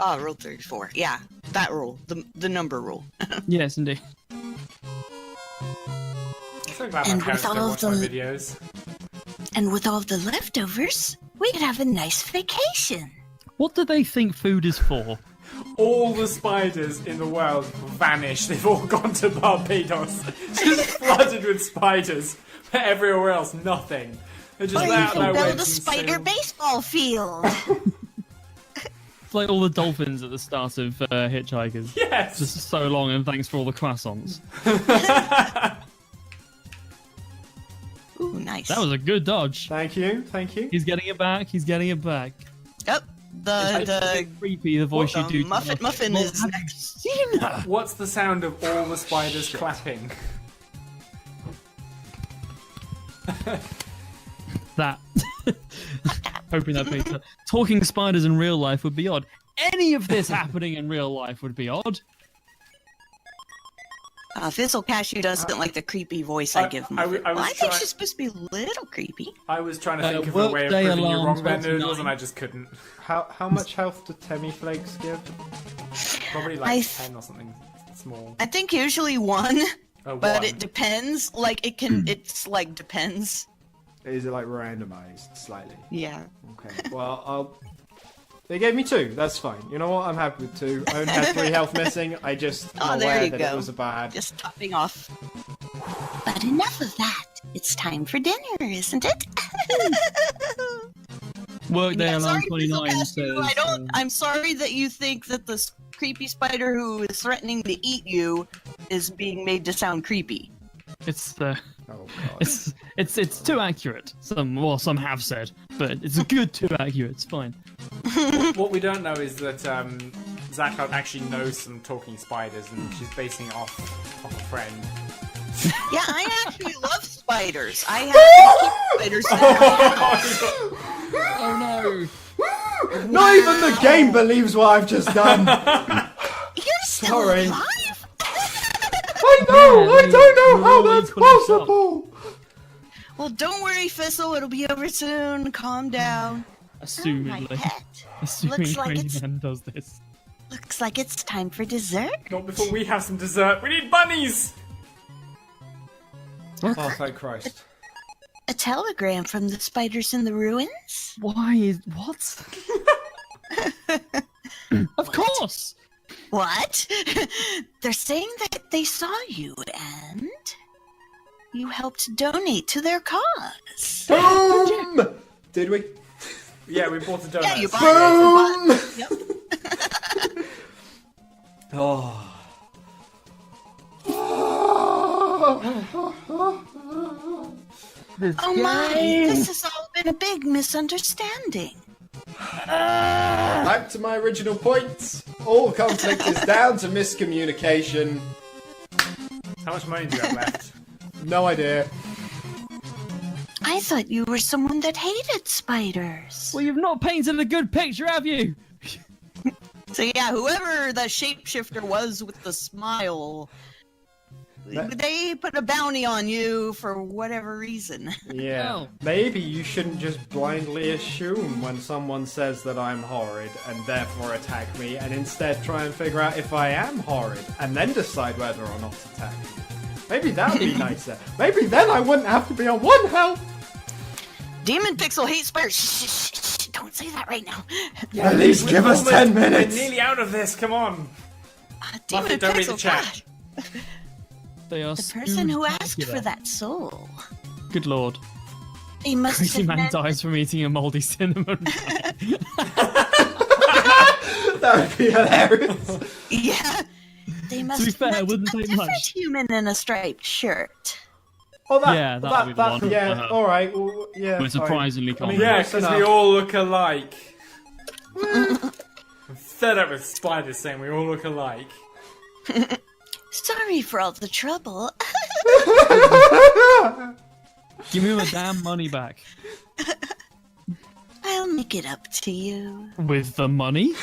Oh, Rule 34. Yeah, that rule. The number rule. yes, indeed. I'm so glad my And parents with don't all watch my the- videos. And with all the leftovers, we could have a nice vacation. What do they think food is for? All the spiders in the world vanished. They've all gone to Barbados. Just flooded with spiders. But everywhere else, nothing. They're just Or you out can there build waiting a to spider sail. baseball field. It's like all the dolphins at the start of Hitchhikers. Yes. Just so long, and thanks for all the croissants. Ooh, nice. That was a good dodge. Thank you. He's getting it back. He's getting it back. Yep. The Creepy, the voice you Well, do. to Muffin Well, is have you next. seen her? What's the sound of all the spiders clapping? That. Hoping that makes sense. Talking spiders in real life would be odd. Any of this happening in real life would be odd. Fizzle Cashew doesn't like the creepy voice I give him. I was I think try- she's supposed to be a little creepy. I was trying to think of a way of Workday proving you alarm wrong there, 29. Noodles, and I just couldn't. How much health do Temmie Flakes give? Probably like 10 or something small. I think usually one, Oh, but one. it depends. Like it can, it's like depends. Is it like randomized slightly? Yeah. Okay. Well, they gave me 2. That's fine. You know what? I'm happy with 2. I only had 3 health missing. I just Oh, am there aware you that go. it was a bad. Just topping off. But enough of that. It's time for dinner, isn't it? Workday Yeah, alarm sorry, Fizzle 29 Cashew, says. I don't. I'm sorry that you think that this creepy spider who is threatening to eat you is being made to sound creepy. It's Oh god. it's too accurate. Some have said, but it's good too accurate. It's fine. What we don't know is that ZaCloud actually knows some talking spiders, and she's basing it off a friend. Yeah, I actually love spiders. I have spiders. Oh no! Not even the game believes what I've just done. You're still Sorry. alive? I know. I don't know how Really that's put us up. possible. Well, don't worry, Fizzle. It'll be over soon. Calm down. My Assumedly, pet. assuming Looks like Crazy it's- Man does this. Looks like it's time for dessert. Not before we have some dessert. We need bunnies! Oh, thank Christ. A telegram from the spiders in the ruins? Why is what? Of course. What? They're saying that they saw you and you helped donate to their cause. Boom! Did we? Yeah, we bought a donut. Yeah, you bought it. Boom! Yep. Oh my, this has all been a big misunderstanding. Back to my original point. All conflict is down to miscommunication. How much money do you have left? No idea. I thought you were someone that hated spiders. Well, you've not painted a good picture, have you? So yeah, whoever the shapeshifter was with the smile, they put a bounty on you for whatever reason. Yeah. Oh. Maybe you shouldn't just blindly assume when someone says that I'm horrid and therefore attack me, and instead try and figure out if I am horrid and then decide whether or not to attack me. Maybe that would be nicer. Maybe then I wouldn't have to be on 1 health. Demon Pixel hates spiders. Shh, shh, shh, don't say that right now. At least give us 10 minutes. We're nearly out of this, come on! Demon Muffin, don't read the Pixel, chat. gosh. They are The person who asked for spectacular. that soul. Good lord. They must Crazy have Man meant dies from eating a moldy cinnamon. That would be hilarious. Yeah, must To be fair, it admit, wouldn't a take different much. human in a striped shirt. Oh, that, Yeah, that would be the one. yeah, alright, well, yeah. We're surprisingly fine. I mean, common. Yeah, close because we enough. all look alike. I'm fed up with spiders saying we all look alike. Sorry for all the trouble. Give me my damn money back. I'll make it up to you. With the money?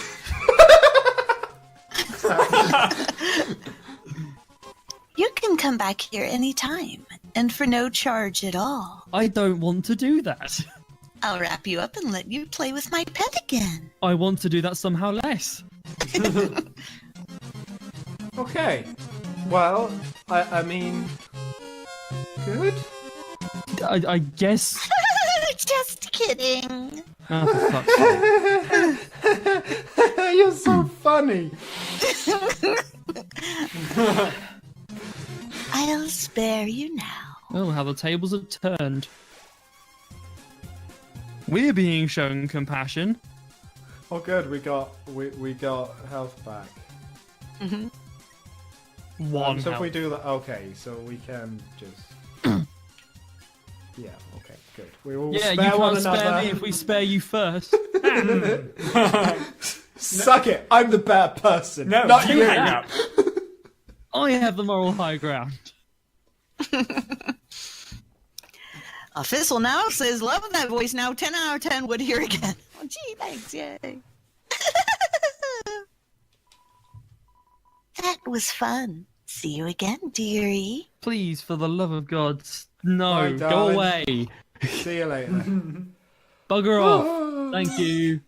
You can come back here anytime, and for no charge at all. I don't want to do that. I'll wrap you up and let you play with my pet again. I want to do that somehow less. Okay. Well, I mean... Good? I guess... Just kidding. Oh, for fuck's sake. You're so funny. I'll spare you now. Oh, how the tables have turned. We're being shown compassion. Oh, good. We got health back. One So if health. we do that, okay. So we can just. Yeah. Okay. Good. We will Yeah, you spare one can't spare another. me if we spare you first. Suck it. I'm the bad person. No, not you you. hang up. I have the moral high ground. Official now says, loving that voice now, 10 out of 10 would hear again. Oh, gee, thanks, yay. That was fun. See you again, dearie. Please, for the love of God, no, Bye, go darling. away. See you later. Bugger off. Thank you.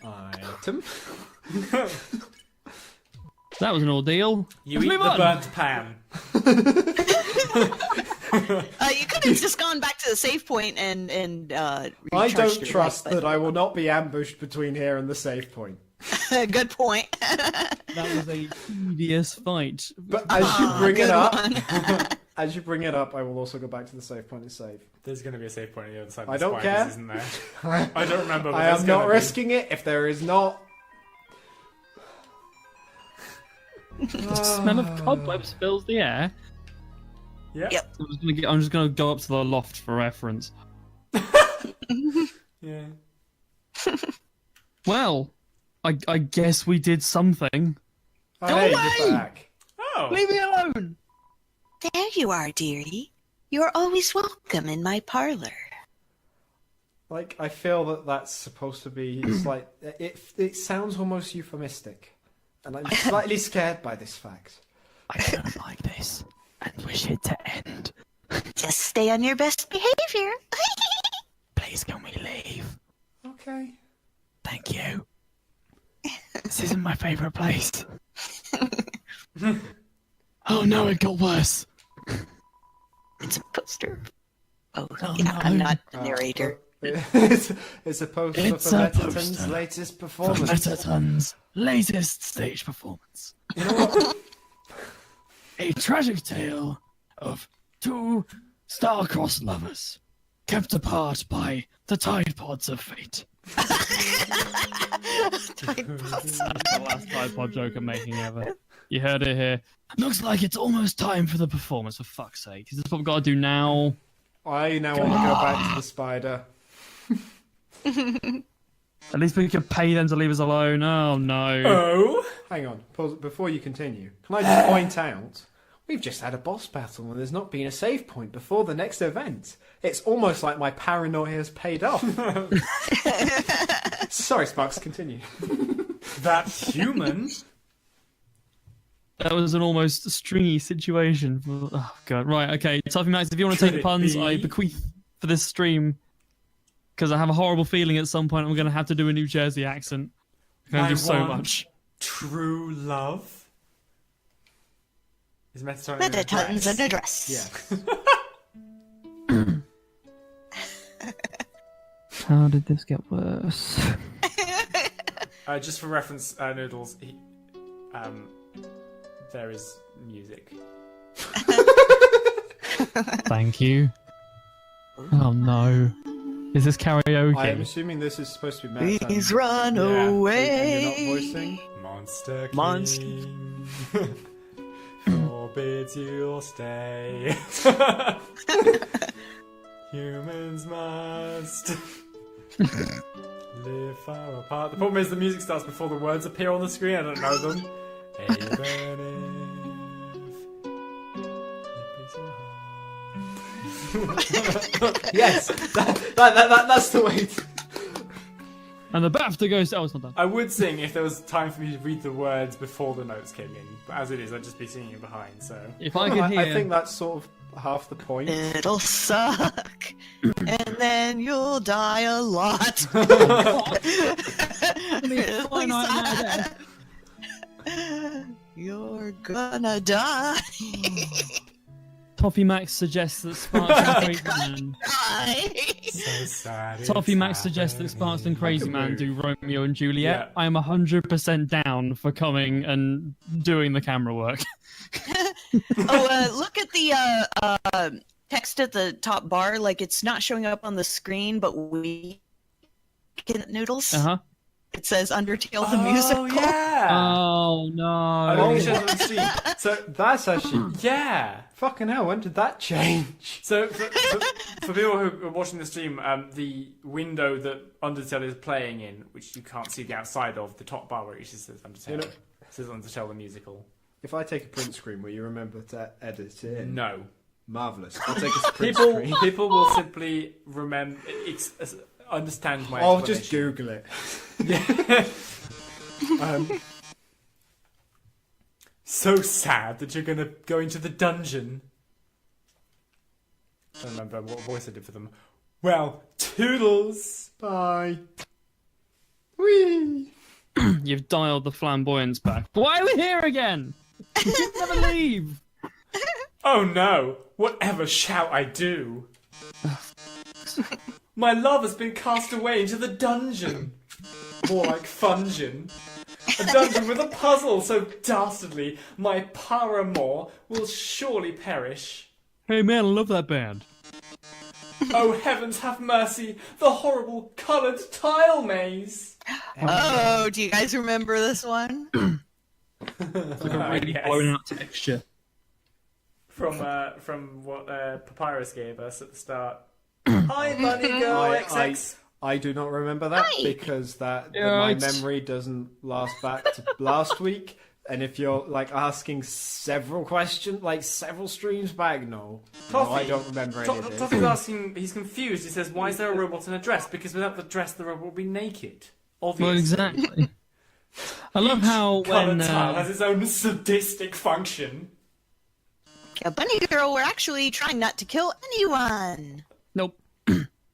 Item. That was an ordeal. You Let's eat move the on. burnt pan. You could have just gone back to the save point and I recharged don't your trust life, that I will not be ambushed between here and the save point. but- Good point. That was a tedious fight. But as you bring it good up, one. as you bring it up, I will also go back to the save point and save. There's going to be a save point on the other side of I the don't spiders, care. isn't there? I don't remember. But I there's am not gonna be. risking it if there is not. The smell of cobwebs fills the air. Yeah. Yep. I'm just gonna go up to the loft for reference. Yeah. Well, I guess we did something. Hey, away! you're back. Oh. Leave me alone. There you are, dearie. You're always welcome in my parlor. Like, I feel that that's supposed to be. It's like it sounds almost euphemistic, and I'm slightly scared by this fact. I don't like this and wish it to end. Just stay on your best behavior. Please, can we leave? Okay. Thank you. This isn't my favorite place. Oh no, it got worse. It's a poster. Oh, Oh, yeah, no. I'm not the narrator. It's a poster It's for a Metaton's poster latest For performance. Metaton's latest stage performance. You know what? A tragic tale of two star-crossed lovers kept apart by the tide pods of fate. That's the last Tide Pod joke I'm making ever. You heard it here. Looks like it's almost time for the performance, for fuck's sake. Is this what we've got to do now? I now want to go back to the spider. At least we could pay them to leave us alone. Oh no. Oh. Hang on, pause before you continue. Can I just point out we've just had a boss battle and there's not been a save point before the next event. It's almost like my paranoia has paid off. Sorry, Sparks, continue. That human. That was an almost stringy situation. Oh god. Right, okay. Tuffy Max, if you want to take Could the it puns, be? I bequeath for this stream. Because I have a horrible feeling at some point I'm going to have to do a New Jersey accent. I'm going I to do so want- much. True love. Is Metaton Metaton's an address. Yeah. How did this get worse? Just for reference, Noodles, there is music. Thank you. Oh no. Is this karaoke? I am assuming this is supposed to be Metaton. Please run Yeah. away. And you're not voicing? Monster King. Monster- bids you'll stay. Humans must live far apart. The problem is the music starts before the words appear on the screen. I don't know them. Yes, that's the way. And the BAFTA goes. Oh, it's not done. I would sing if there was time for me to read the words before the notes came in, but as it is, I'd just be singing it behind. So If I could hear, I think that's sort of half the point. It'll suck, and then you'll die a lot. You're gonna die. Toffee Max suggests that Sparks and Crazyman. so sad. Toffee it's Max suggests that Sparks and Crazyman move. do Romeo and Juliet. Yeah. I am 100% down for coming and doing the camera work. Look at the text at the top bar. Like, it's not showing up on the screen, but we can Noodles. Uh huh. It says Undertale the musical. Oh yeah. Oh I no. don't think it shows on the stream. So That's actually yeah. fucking hell. When did that change? So for people who are watching the stream, the window that Undertale is playing in, which you can't see the outside of, the top bar where it just says Undertale, You know- says Undertale the musical. If I take a print screen, will you remember to edit it in? No. Marvelous. I'll take a print screen. People will simply remember. Understand my. I'll just explanation. Google it. So sad that you're gonna go into the dungeon. I don't remember what voice I did for them. Well, toodles. Bye. Whee! You've dialed the flamboyance back. Why are we here again? You never leave. Oh no! Whatever shall I do? My love has been cast away into the dungeon. More like Fungeon. A dungeon with a puzzle so dastardly, my paramour will surely perish. Hey man, I love that band. Oh heavens have mercy, the horrible coloured tile maze. Oh, do you guys remember this one? Really Yes. blown out texture. From what Papyrus gave us at the start. Hi Bunny Girl XX. I do not remember that Hi. because my Right. memory doesn't last back to last week. And if you're like asking several questions, like several streams back, no, I don't remember any of this. Toffee's asking, he's confused. He says, why is there a robot in a dress? Because without the dress, the robot would be naked. Obviously. Well, exactly. I love how Coloured when tile has its own sadistic function. Yeah, Bunny Girl, we're actually trying not to kill anyone. nope.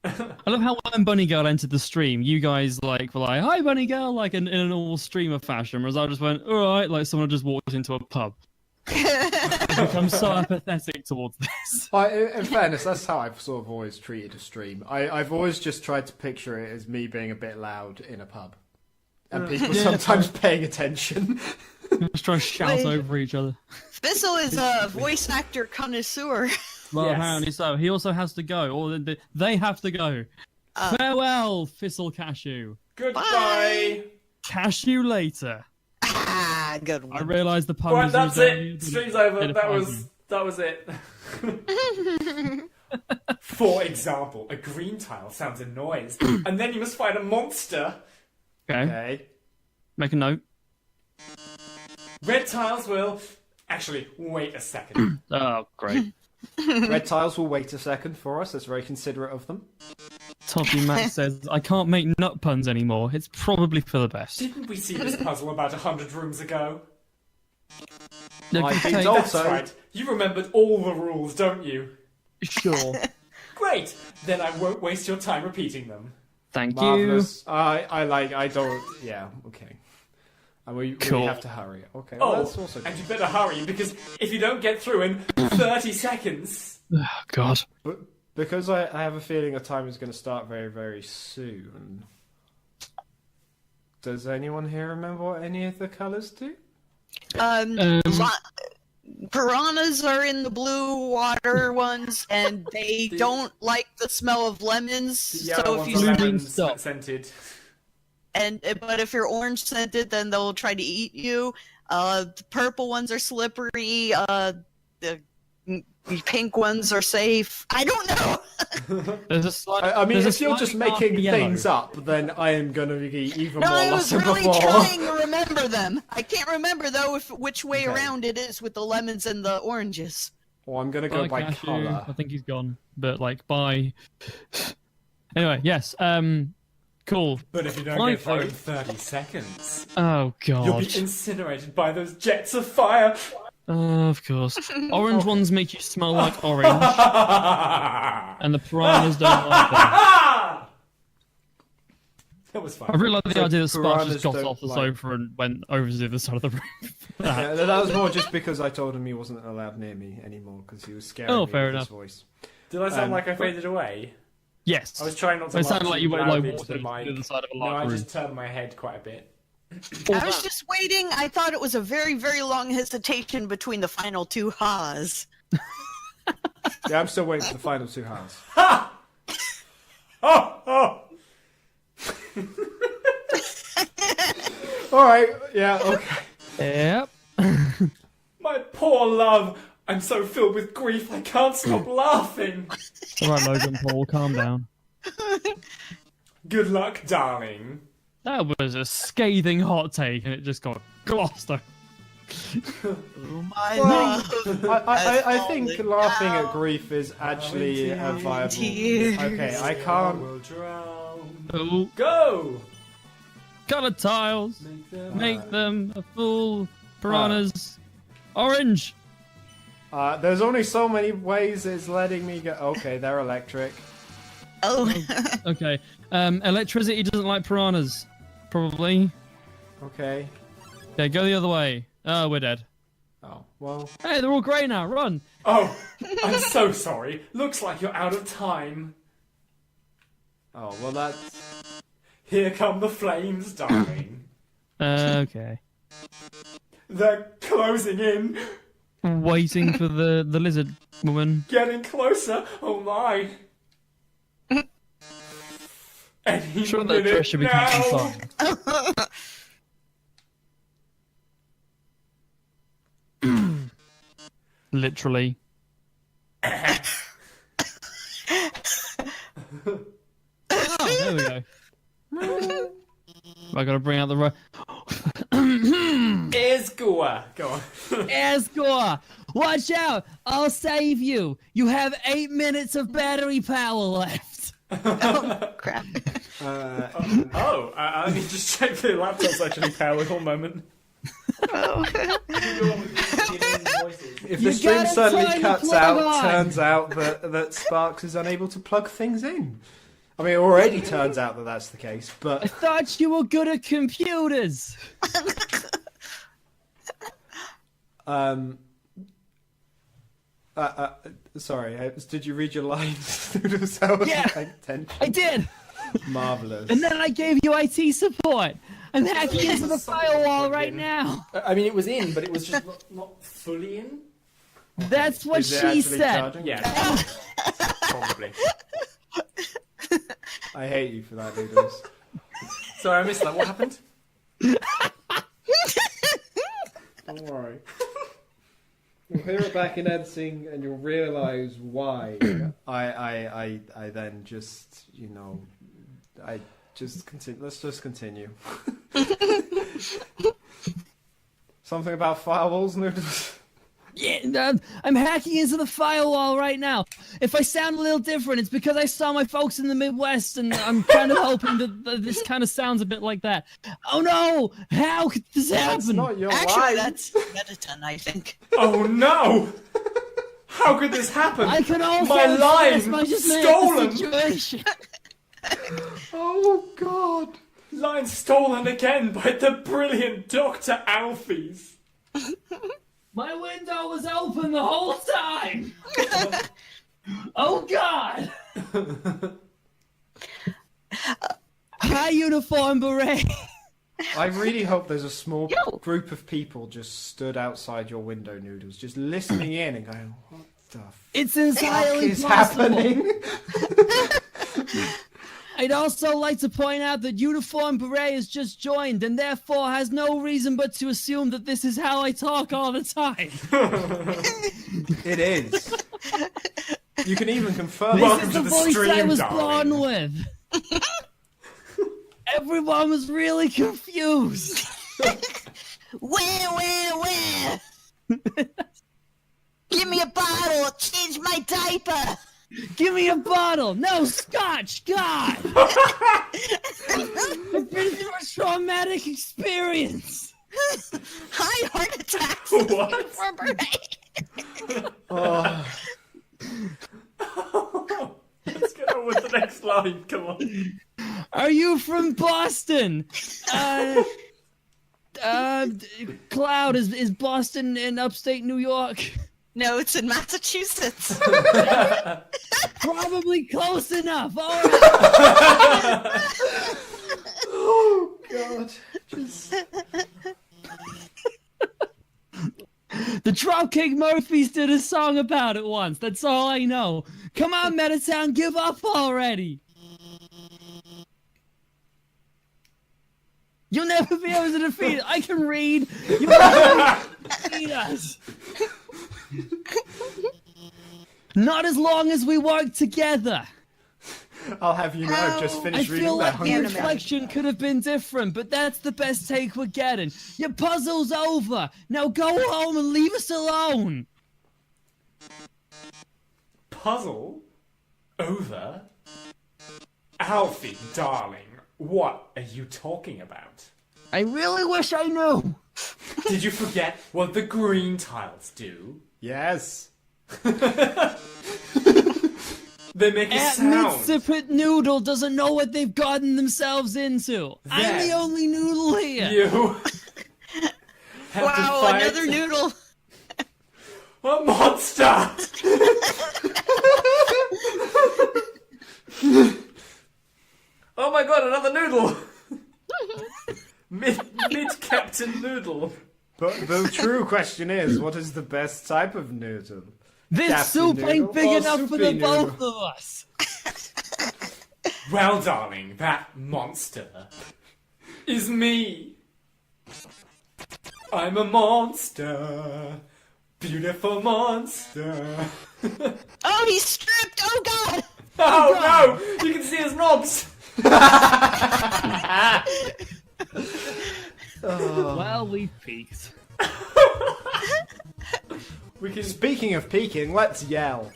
I love how when Bunny Girl entered the stream, you guys were like, "Hi, Bunny Girl," like in a normal streamer fashion. Whereas I just went, "All right," like someone just walked into a pub. I'm so apathetic towards this. In fairness, that's how I've sort of always treated a stream. I've always just tried to picture it as me being a bit loud in a pub. And people sometimes paying attention. Just trying to shout over each other. Thistle is a voice actor connoisseur. Well, Yes. apparently so. He also has to go, or they have to go. Farewell, Thistle Cashew. Goodbye. Catch you later. Ah, good I one. realised the pun Right, was that's used it. earlier, but Stream's it over. edifies That was it. For example, a green tile sounds a noise, and then you must find a monster. me. Okay, Okay. make a note. Red tiles will... Actually, wait a second. Oh, great. Red tiles will wait a second for us. That's very considerate of them. Toffee Max says, I can't make nut puns anymore. It's probably for the best. Didn't we see this puzzle about 100 rooms ago? I've been Okay, told That's so. right. You remembered all the rules, don't you? sure. Great. Then I won't waste your time repeating them. Thank Marvelous. I don't. Yeah. Okay. And we Cool. have to hurry. Okay. Well, Oh, that's also and you better hurry, because if you don't get through in 30 seconds... you. Oh, God. But because I have a feeling a time is going to start very, very soon. Does anyone here remember what any of the colours do? Piranhas are in the blue water ones, and they don't like the smell of lemons. The yellow So if ones you are Blue lemon means stop. scented. but if you're orange scented, then they'll try to eat you. The purple ones are slippery. The pink ones are safe. I don't know. There's a slight. I mean, there's if you're just slightly making darker things yellow. up, then I am going to be even No, more I lost was than really before. trying to remember them. I can't remember though which way Okay. around it is with the lemons and the oranges. Well, I'm going to go by Cashew, colour. I think he's gone, but like by. Anyway, yes. Cool. But if you don't My get through in vote. 30 seconds, Oh god. you'll be incinerated by those jets of fire. Of course. Orange ones make you smell like orange, and the piranhas don't like them. That was I fun. really like the So idea that Sparks piranhas just got don't off the like- sofa and went over to the other side of the room. Yeah, that was more just because I told him he wasn't allowed near me anymore because he was scaring Oh, me fair with his enough. voice. Did I sound like I but- faded away? Yes. I was trying not to It sounded laugh like you too went like loudly into walking the to the mic. other side of a No, locker I room. just turned my head quite a bit. I was just waiting. I thought it was a very, very long hesitation between the final two ha's. Yeah, I'm still waiting for the final two hands. Oh! Alright, yeah, okay. Yep. My poor love! I'm so filled with grief I can't stop laughing! Alright, Logan Paul, calm down. Good luck, darling. That was a scathing hot take, and it just got glossed over. Oh my Well, love. I think fallen laughing down at grief is actually a viable... tears. Okay, I can't... Will drown. Oh, Go! colour tiles, make them a full piranhas. Orange. There's only so many ways it's letting me go... Okay, they're electric. Oh, Okay. Electricity doesn't like piranhas. Probably. Okay. Okay, go the other way. Oh, we're dead. Oh, well... Hey, they're all grey now. Run. Oh, I'm so sorry. Looks like you're out of time. Oh, well that's... Here come the flames, darling. Okay. They're closing in. Waiting for the lizard woman. Getting closer. Oh my. Any Sure that minute pressure becomes now. inside. Literally. Oh, there we go. I gotta bring out the right. Esgua. Go on. Escort! Watch out! I'll save you! You have 8 minutes of battery power left! crap. I need to just check the laptop's actually powered one moment. If You the stream gotta suddenly turn the cuts plug out, on. turns out that Sparks is unable to plug things in. I mean, it already turns out that that's the case, I but... thought you were good at computers! Sorry, did you read your lines? That was Yeah. like 10. I did! Marvellous. And then I gave you IT support! I'm hacking into the firewall right now! I mean, it was in, but it was just not fully in. That's what Is it she actually said! charging? Yeah, probably. I hate you for that, Noodles. Sorry, I missed that. What happened? Don't worry. You'll hear it back in editing and you'll realise why I then just, you know, I just continue. Let's just continue. Something about firewalls, Noodles? Yeah, I'm hacking into the firewall right now. If I sound a little different, it's because I saw my folks in the Midwest, and I'm kind of hoping that this kind of sounds a bit like that. Oh no! How could this That's happen? not your Actually, line. that's Mediton, I think. Oh no! How could this happen? I can also My line assess my just made stolen. the situation. Oh, God. Line stolen again by the brilliant Dr. Alfies. My window was open the whole time. Oh God! High uniform beret. I really hope there's a small group of people just stood outside your window, Noodles, just listening in and going, what the It's fuck entirely is possible. happening? I'd also like to point out that Uniform Beret has just joined and therefore has no reason but to assume that this is how I talk all the time. It is. You can even confirm. This is the voice I was born with. Everyone was really confused. Where? Give me a bottle, change my diaper. Give me a bottle. No, scotch, God. I've been through a traumatic experience. High heart attacks. What? Let's get on with the next line. Come on. Are you from Boston? Cloud, is Boston in upstate New York? No, it's in Massachusetts. Probably close enough. All right. Oh God. The Dropkick Murphys did a song about it once. That's all I know. Come on, Metatown, give up already. You'll never be able to defeat it. I can read. You'll never defeat us. Not as long as we work together. I'll have you know, I've just I finished reading feel that. like the reflection could have been different, but that's the best take we're getting. Your puzzle's over. Now go home and leave us alone. Puzzle? Over? Alfie, darling, what are you talking about? I really wish I knew. Did you forget what the green tiles do? Yes. They make a sound. Mid-sipit Noodle doesn't know what they've gotten themselves into. I'm the only noodle here. You have to Wow, fight another noodle. a monster! Oh my god, another noodle! Mid Captain Noodle. But the true question is, what is the best type of noodle? This Captain soup Noodle ain't big or enough for Soupy the Noodle? both of us. Well, darling, that monster is me. I'm a monster. Beautiful monster. Oh, he's stripped. Oh, God. Oh no! You can see his knobs! Well, we've peaked. We can. Speaking of peeking, let's yell.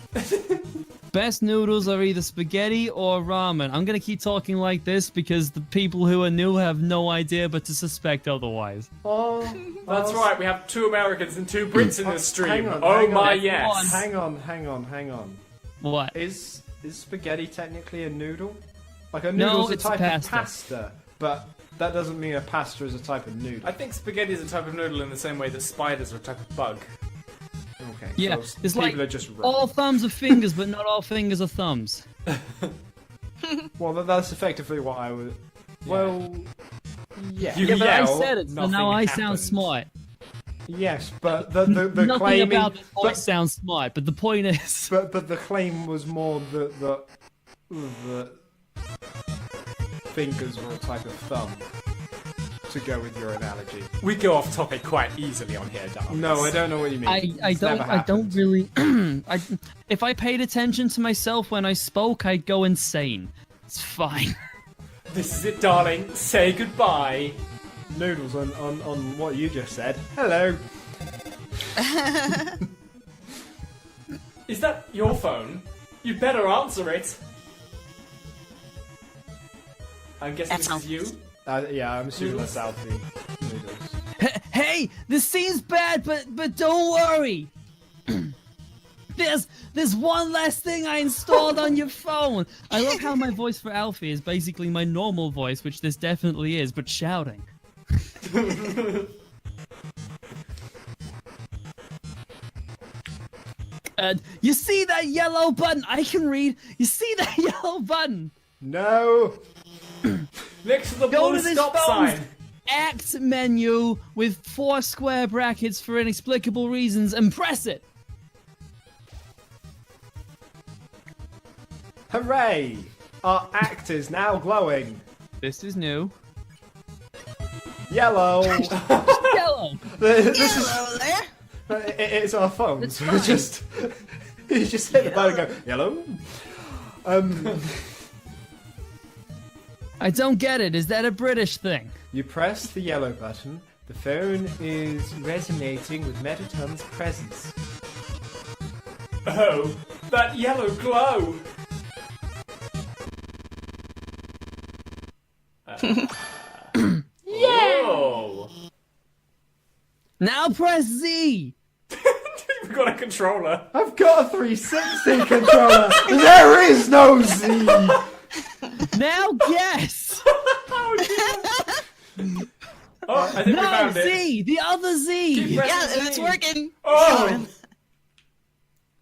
Best noodles are either spaghetti or ramen. I'm gonna keep talking like this because the people who are new have no idea but to suspect otherwise. Oh, That's right, we have 2 Americans and 2 Brits in this stream. Hang on, Oh hang on. my That's yes. Hang on. What? Is spaghetti technically a noodle? Like a No, noodle's a it's type pasta. of pasta, but that doesn't mean a pasta is a type of noodle. I think spaghetti is a type of noodle in the same way that spiders are a type of bug. Okay, Yeah, so it's people like are just wrong. all thumbs are fingers, but not all fingers are thumbs. Well, that's effectively what I would. Well, yeah. You Yeah, but I yell, said it, so nothing now I sound happens. smart. Yes, but the Nothing claiming, about this voice sounds smart, but the point is... but the claim was more that the fingers were a type of thumb. To go with your analogy. We go off topic quite easily on here, darling. No, I don't know what you mean. I It's never don't happened. really... if I paid attention to myself when I spoke, I'd go insane. It's fine. This is it, darling. Say goodbye. Noodles on what you just said. Hello. Is that your phone? You better answer it. I'm guessing That's this is you. Yeah, I'm assuming Noodles? that's Alfie. Noodles. Hey, this seems bad, but don't worry. There's one last thing I installed on your phone. I love how my voice for Alfie is basically my normal voice, which this definitely is, but shouting. You see that yellow button? I can read. You see that yellow button? No. Next to the Go blue to this stop phone's sign. Act menu with 4 square brackets for inexplicable reasons and press it. Hooray. Our act is now glowing. This is new. Yellow. Yellow. This is. Hello there. It's our phones. It's We fine. just. You just hit the button and go, yellow? I don't get it. Is that a British thing? You press the yellow button. The phone is resonating with Metaton's presence. Oh, that yellow glow! Whoa! Now press Z. We've got a controller. I've got a 360 controller. There is no Z. Now guess. Oh, I think we No, found it. Z. The other Z. Keep Yeah, pressing it's Z. working. Oh!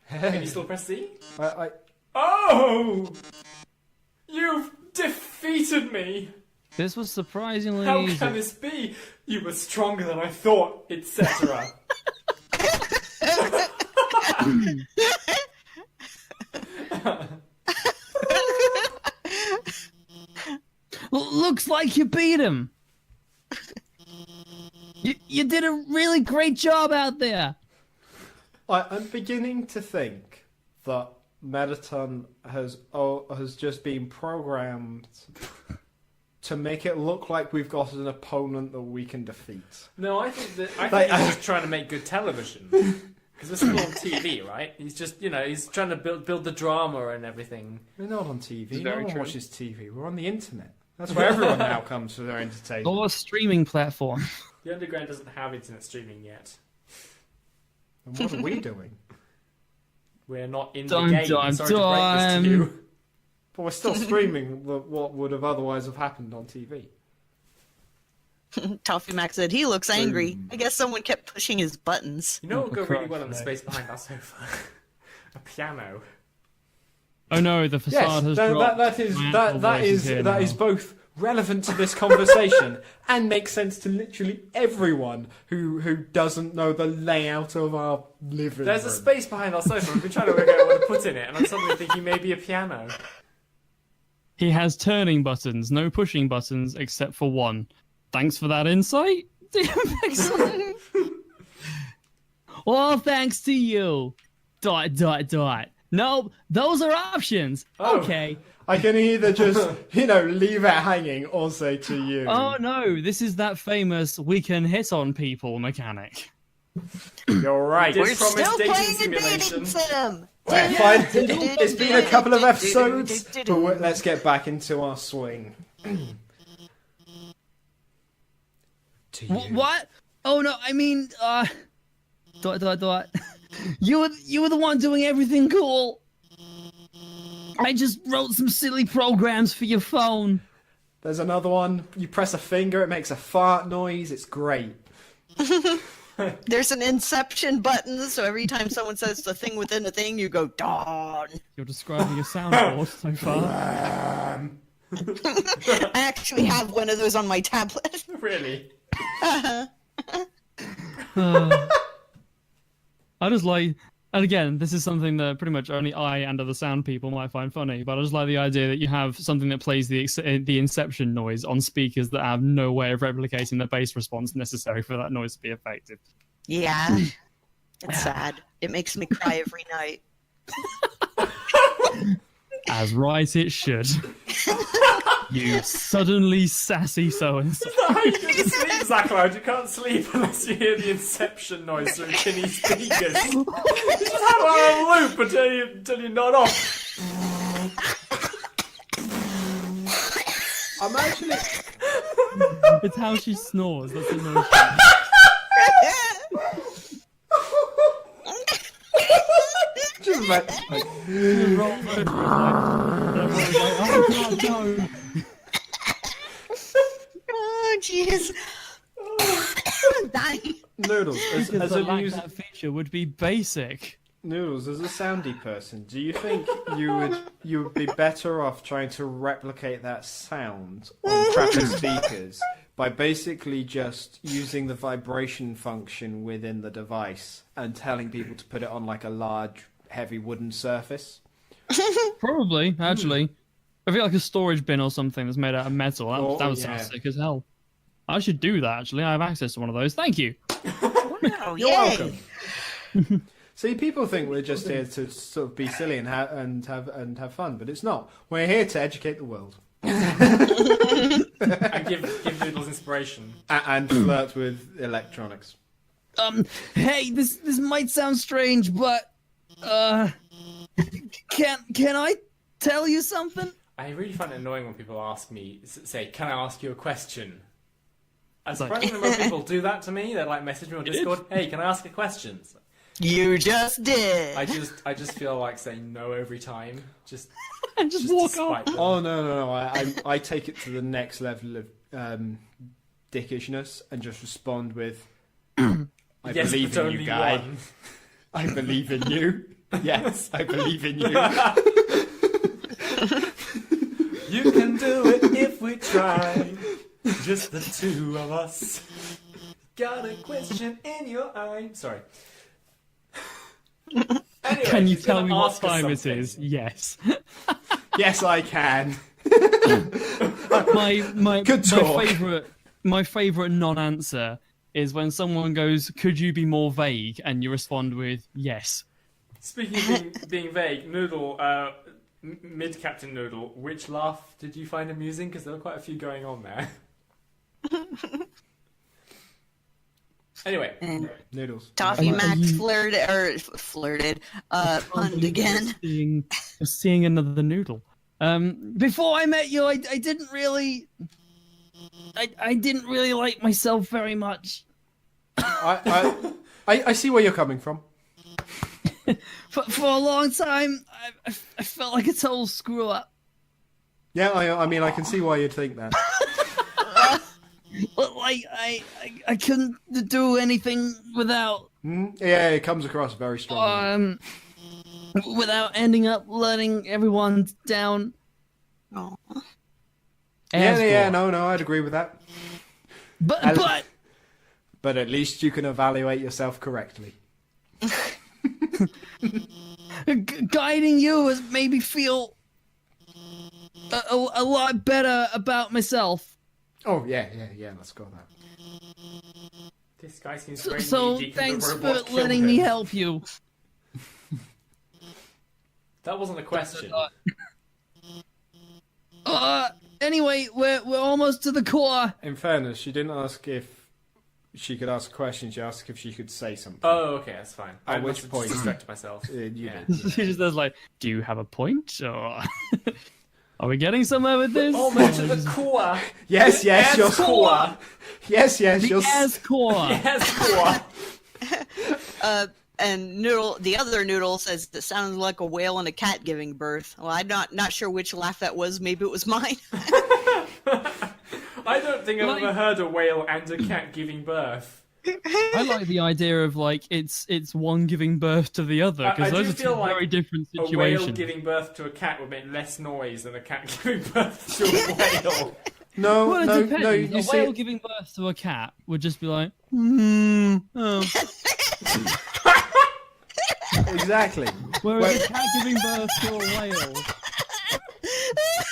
Can you still press Z? I, Oh! You've defeated me! This was surprisingly How easy. can this be? You were stronger than I thought, etc. Looks like you beat him. You did a really great job out there. I'm beginning to think that Metaton has just been programmed to make it look like we've got an opponent that we can defeat. No, I think Like, he's just trying to make good television. Because we're still on TV, right? He's just, he's trying to build the drama and everything. We're not on TV. It's No very one true. watches TV. We're on the internet. That's where everyone now comes for their entertainment. Or a streaming platform. The Underground doesn't have internet streaming yet. And what are we doing? We're not in Dun, the game. dun, Sorry to break this dun. to you. But we're still streaming what would have otherwise have happened on TV. Toffee Mac said he looks angry. I guess someone kept pushing his buttons. You know what would go for really well in the Christ's space behind that sofa? A piano. Oh no, the facade Yes, has that dropped. is My that actual that voice is here that now. is both relevant to this conversation and makes sense to literally everyone who doesn't know the layout of our living There's a room. space behind our sofa. I've been trying to work out what to put in it, and I'm suddenly thinking maybe a piano. He has turning buttons, no pushing buttons except for one. Thanks for that insight, DMX. Well, thanks to you. ... Nope, those are options. Oh. Okay. I can either just leave it hanging or say to you. Oh no, this is that famous we can hit on people mechanic. You're right. We're We're promised still dating playing a simulation. dating sim. We're fine. It's been a couple of episodes, but let's get back into our swing. To you. What? Oh no, I mean, ... You were the one doing everything cool. I just wrote some silly programs for your phone. There's another one. You press a finger, it makes a fart noise. It's great. There's an inception button, so every time someone says the thing within a thing, you go dawn. You're describing a soundboard so far. I actually have one of those on my tablet. Really? I just like, and again, this is something that pretty much only I and other sound people might find funny, but I just like the idea that you have something that plays the inception noise on speakers that have no way of replicating the bass response necessary for that noise to be effective. Yeah. It's sad. It makes me cry every night. As right it should. You suddenly sassy so-and-so. How you can sleep, ZaCloud? You can't sleep unless you hear the inception noise through tinny speakers. You just have it on a loop until you nod off. I'm actually. It's how she snores, that's the noise. Just like, Roll over, it's like, oh god, no. Oh, jeez. I'm dying. Noodles, as Because a like that feature would be basic. Noodles, as a soundy person, do you think you would be better off trying to replicate that sound on crappy speakers by basically just using the vibration function within the device and telling people to put it on like a large, heavy wooden surface? Probably, actually. I feel like a storage bin or something that's made out of metal. That would sound sick as hell. I should do that, actually. I have access to one of those. Thank you. Oh, You're yay. welcome. See, people think we're just here to sort of be silly and have fun, but it's not. We're here to educate the world And give Noodles inspiration. and flirt with electronics. Hey, this might sound strange, but can I tell you something? I really find it annoying when people ask me, say, "Can I ask you a question?" And surprisingly, most people do that to me. They like message me on Discord, "Hey, can I ask a question?" You just did. I just feel like saying no every time. Just walk to off. spite them. Oh no! I take it to the next level of dickishness and just respond with, "I Yes, believe but in you, only guy. one. I believe in you. Yes, I believe in you." You can do it if we try. Just the two of us. Got a question in your eye. Sorry. Anyway, Can you she's tell gonna me what ask us time it something. is? Yes. Yes, I can. my Good talk. my favorite non-answer is when someone goes, "Could you be more vague?" and you respond with yes. Speaking of being vague, Noodle, mid-Captain Noodle, which laugh did you find amusing? Because there were quite a few going on there. Anyway, Noodles. Toffee Are Max you- flirted, punned again. Seeing another noodle. Before I met you, I didn't really like myself very much. I see where you're coming from. For a long time, I felt like a total screw up. Yeah, I mean, I can see why you'd think that. But like I couldn't do anything without Yeah, it comes across very strongly. without ending up letting everyone down. Oh. Yeah, no, I'd agree with that. But But at least you can evaluate yourself correctly. guiding you has made me feel a lot better about myself. Oh, yeah, let's go that. this guy seems very So needy 'cause thanks the for robot killed letting him. me help you. That wasn't a question. Anyway, we're almost to the core. In fairness, she didn't ask if she could ask a question, she asked if she could say something. Oh, okay, that's fine. I At which must have point- just distracted myself. You Yeah. did. She just does like, do you have a point? Or are we getting somewhere with this? Almost to the core. Yes, you're core. Yes, you're The as core. Yes, core. And Noodle, the other Noodle, says it sounds like a whale and a cat giving birth. Well, I'm not sure which laugh that was. Maybe it was mine. I don't think I've ever heard a whale and a cat giving birth. I like the idea of like it's one giving birth to the other I because do those are feel two like very different A whale situations. giving birth to a cat would make less noise than a cat giving birth to a whale. No, Well, it no, depends. no, a you whale see... giving birth to a cat would just be like, oh. Exactly. Whereas a cat giving birth to a whale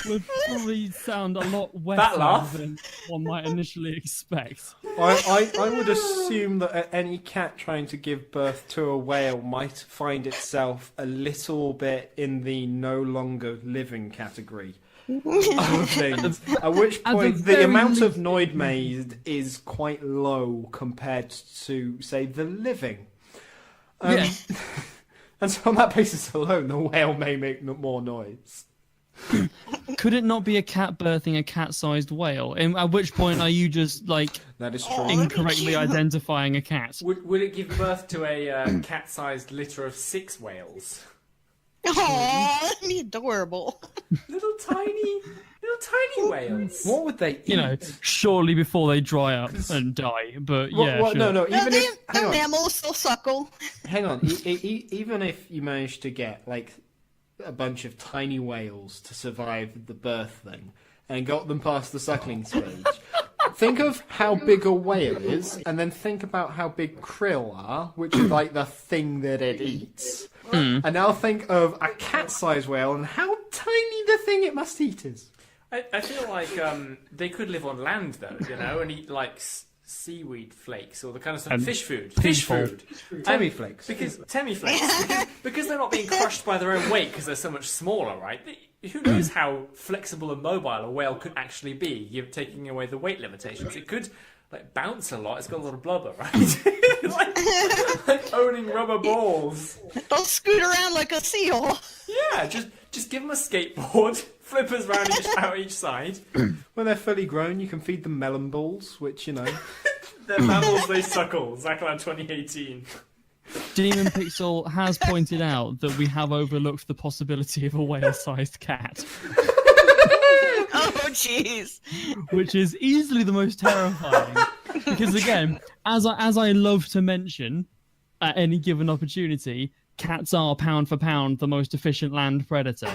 would probably sound a lot wetter laugh. than one might initially expect. I would assume that any cat trying to give birth to a whale might find itself a little bit in the no longer living category of things. At which At the point, the very amount of least- Noid made is quite low compared to, say, the living. Yeah. And so on that basis alone, the whale may make more noise. Could it not be a cat birthing a cat-sized whale? At which point are you just like That is true. incorrectly identifying a cat? Would it give birth to a cat-sized litter of 6 whales? Aww, that'd be adorable. Little tiny whales. What would they eat? You know, surely before they dry up and die. But yeah, sure. No, even No, if... Hang they're on. mammals, they'll suckle. Hang on, even if you manage to get like a bunch of tiny whales to survive the birth thing and got them past the suckling stage, think of how big a whale is, and then think about how big krill are, which is like the thing that it eats. And now think of a cat-sized whale and how tiny the thing it must eat is. I feel like they could live on land though, you know, and eat like seaweed flakes or the kind of stuff. Fish food. Temmie flakes. Because they're not being crushed by their own weight because they're so much smaller, right? Who knows how flexible and mobile a whale could actually be? You're taking away the weight limitations. It could like bounce a lot. It's got a lot of blubber, right? like owning rubber balls. They'll scoot around like a seal. Yeah, just give them a skateboard, flippers round out each side. When they're fully grown, you can feed them melon balls, which, you know... They're mammals, they suckle. ZaCloud 2018. Demon Pixel has pointed out that we have overlooked the possibility of a whale-sized cat, Oh, jeez. which is easily the most terrifying. Because again, as I love to mention, at any given opportunity, cats are pound for pound the most efficient land predator.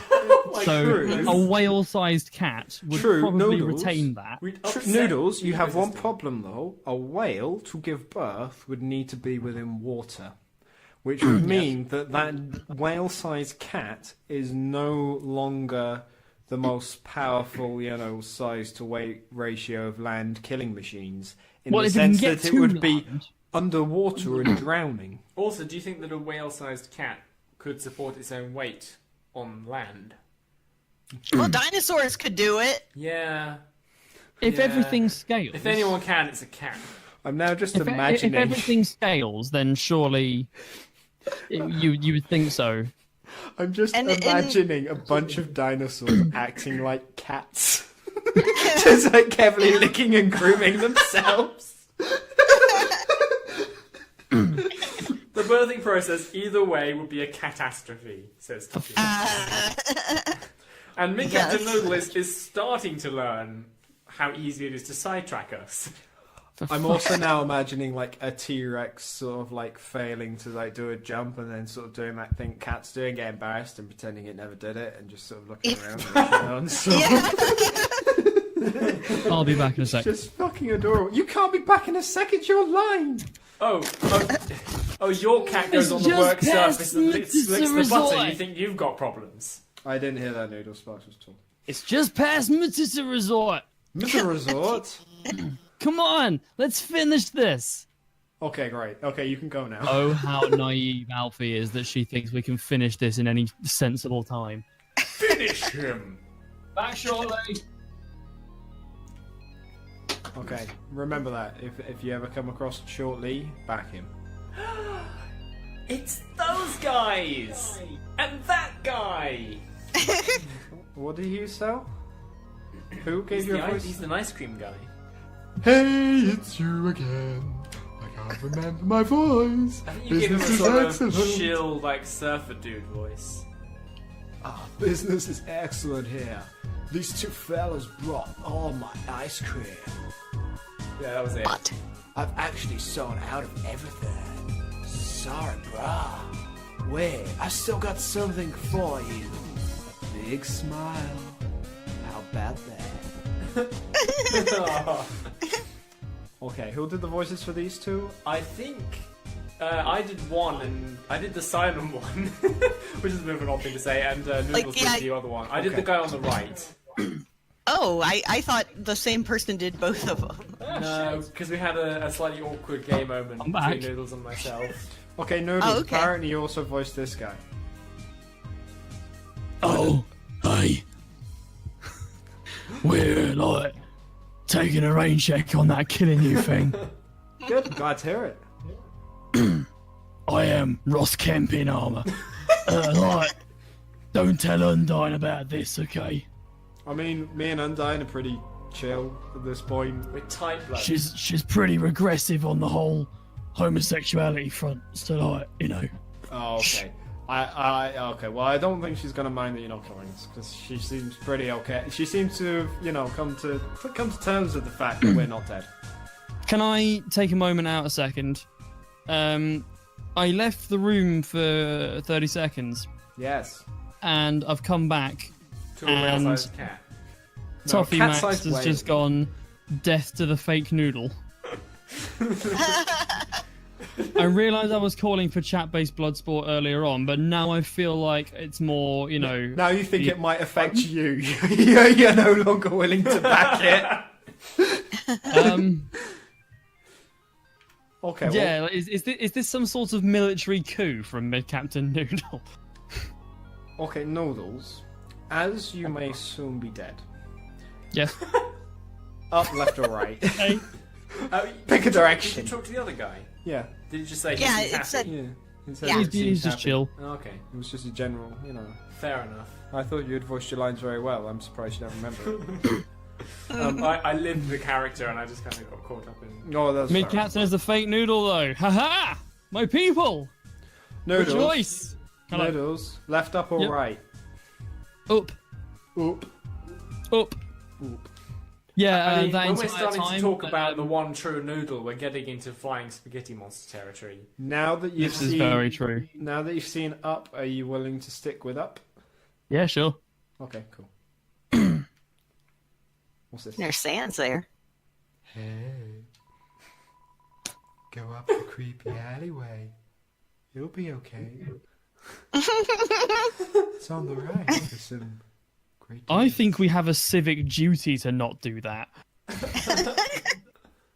So a whale-sized cat would probably Noodles. retain that. Noodles, you have one problem, though. A whale, to give birth, would need to be within water. Which would mean that whale-sized cat is no longer the most powerful, size-to-weight ratio of land killing machines. In the sense that it would be underwater and drowning. Also, do you think that a whale-sized cat could support its own weight on land? Well, dinosaurs could do it. Yeah. If everything scales... If anyone can, it's a cat. I'm now just If imagining... everything scales, then surely you would think so. I'm just imagining a bunch of dinosaurs acting like cats. Just like carefully licking and grooming themselves. The birthing process, either way, would be a catastrophe, says Tucky. And Captain Noodle is starting to learn how easy it is to sidetrack us. I'm also now imagining like a T-Rex sort of like failing to like do a jump and then sort of doing that thing cats do and get embarrassed and pretending it never did it and just sort of looking around. I'll be back in a sec. Just fucking adorable. You can't be back in a second, you're lying. Oh, your cat goes on the work surface and licks the butter. You think you've got problems? I didn't hear that, NoodleSoup at all. It's just past Mr. Resort. Mr. Resort? Come on, let's finish this. Okay, great. Okay, you can go now. Oh, how naive Alfie is that she thinks we can finish this in any sensible time. Finish him! Back shortly. Okay, remember that. If you ever come across shortly, back him. It's those guys! And that guy! What did you sell? Who gave you a voice? He's an ice cream guy. Hey, it's you again. I can't remember my voice. I think you gave him a sort of chill, like, surfer dude voice. Ah, business is excellent here. These two fellas brought all my ice cream. Yeah, that was it. What? I've actually sold out of everything. Sorry, brah. Wait, I still got something for you. A big smile. How about that? Okay, who did the voices for these two? I think I did one, and I did the silent one, which is a bit of an odd thing to say, and Noodles did the other one. I did the guy on the right. Oh, I thought the same person did both of them. No, because we had a slightly awkward gay moment between Noodles and myself. Okay, Noodles, apparently you also voiced this guy. Oh, hey. We're like taking a rain check on that killing you thing. Good, glad to hear it. I am Ross Kemp in armour. Don't tell Undyne about this, okay? I mean, me and Undyne are pretty chill at this point. We're tight blood. She's pretty regressive on the whole homosexuality front, so Oh, okay. Okay. Well, I don't think she's gonna mind that you're not killing us because she seems pretty okay. She seems to have, come to terms with the fact that we're not dead. Can I take a moment out a second? I left the room for 30 seconds. Yes. And I've come back. To a whale-sized cat. Toffee Max has just gone death to the fake noodle. I realised I was calling for chat-based Bloodsport earlier on, but now I feel like it's more, you know... Now you think it might affect you. You're no longer willing to back it. Okay, well, Yeah, is this some sort of military coup from Captain Noodle? okay, Noodles. As you may soon be dead. Yes. Up, left, or right. Hey. Pick a direction. Did you talk to the other guy? Yeah. Did you just say Yeah, he's it happy? said- Yeah. It said Yeah. it seems He's just happy. chill. Okay, It was just a general, you know. fair enough. I thought you had voiced your lines very well. I'm surprised you don't remember it. I lived the character and I just kind of got caught up in... Oh, that's Mid fair. Captain is a fake noodle, though. Haha! My people! Noodles. Rejoice! Hello. Noodles. Left, up, or Yep. right? Up. Oop. Up. Oop. Yeah, I mean, that when we're entire starting time, to talk about the one true noodle, we're getting into flying spaghetti monster territory. Now that you've This seen, is very true. Now that you've seen Up, are you willing to stick with Up? Yeah, sure. Okay, cool. What's this? There's Sans there. Hey, go up the creepy alleyway. You'll be okay. It's on the right for some great. I think we have a civic duty to not do that.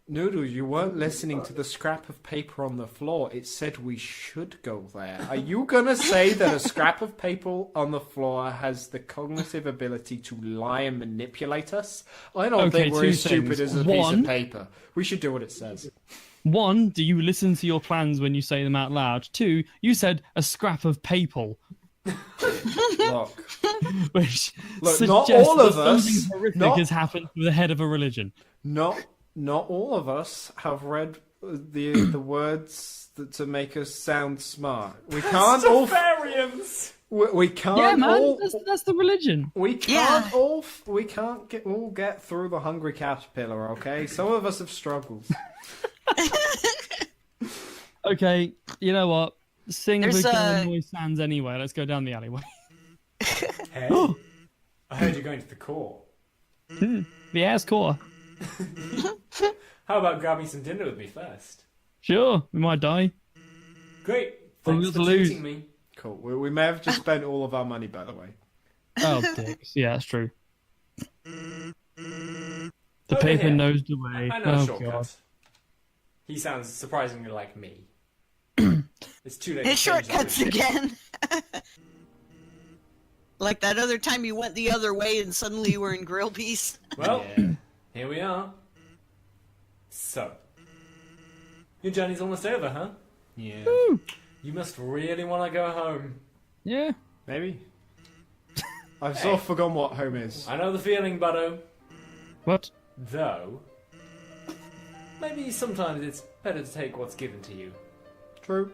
Noodle, you weren't listening to the scrap of paper on the floor. It said we should go there. Are you gonna say that a scrap of paper on the floor has the cognitive ability to lie and manipulate us? I don't Okay, think we're two as stupid things. as a piece One- of paper. We should do what it says. One, do you listen to your plans when you say them out loud? Two, you said a scrap of paper, Look, which Look, not suggests all of that us- something horrific not- has happened to the head of a religion. not all of us have read the words to make us sound smart. We can't all. Variants! We can't Yeah, man, all. that's the religion. We can't Yeah. all. We can't get through the hungry caterpillar. Okay, some of us have struggled. Okay, you know what? Sing There's the a- annoy Sans anyway. Let's go down the alleyway. Hey, I heard you're going to the core. The ass core. How about grabbing some dinner with me first? Sure, we might die. Great, Well, thanks we'll for lose. treating me. Cool. We may have just spent all of our money, by the way. Oh, dicks. Yeah, that's true. The Over paper here. knows the way. I know a Oh, shortcut. God. He sounds surprisingly like me. It's too late. His to change that shortcuts with you. again. Like that other time you went the other way and suddenly you were in grill piece. Well, Yeah. here we are. So, your journey's almost over, huh? Yeah. You must really want to go home. Yeah. Maybe. I've sort of forgotten what home is. I know the feeling, Buddo. What? Though, maybe sometimes it's better to take what's given to you. True.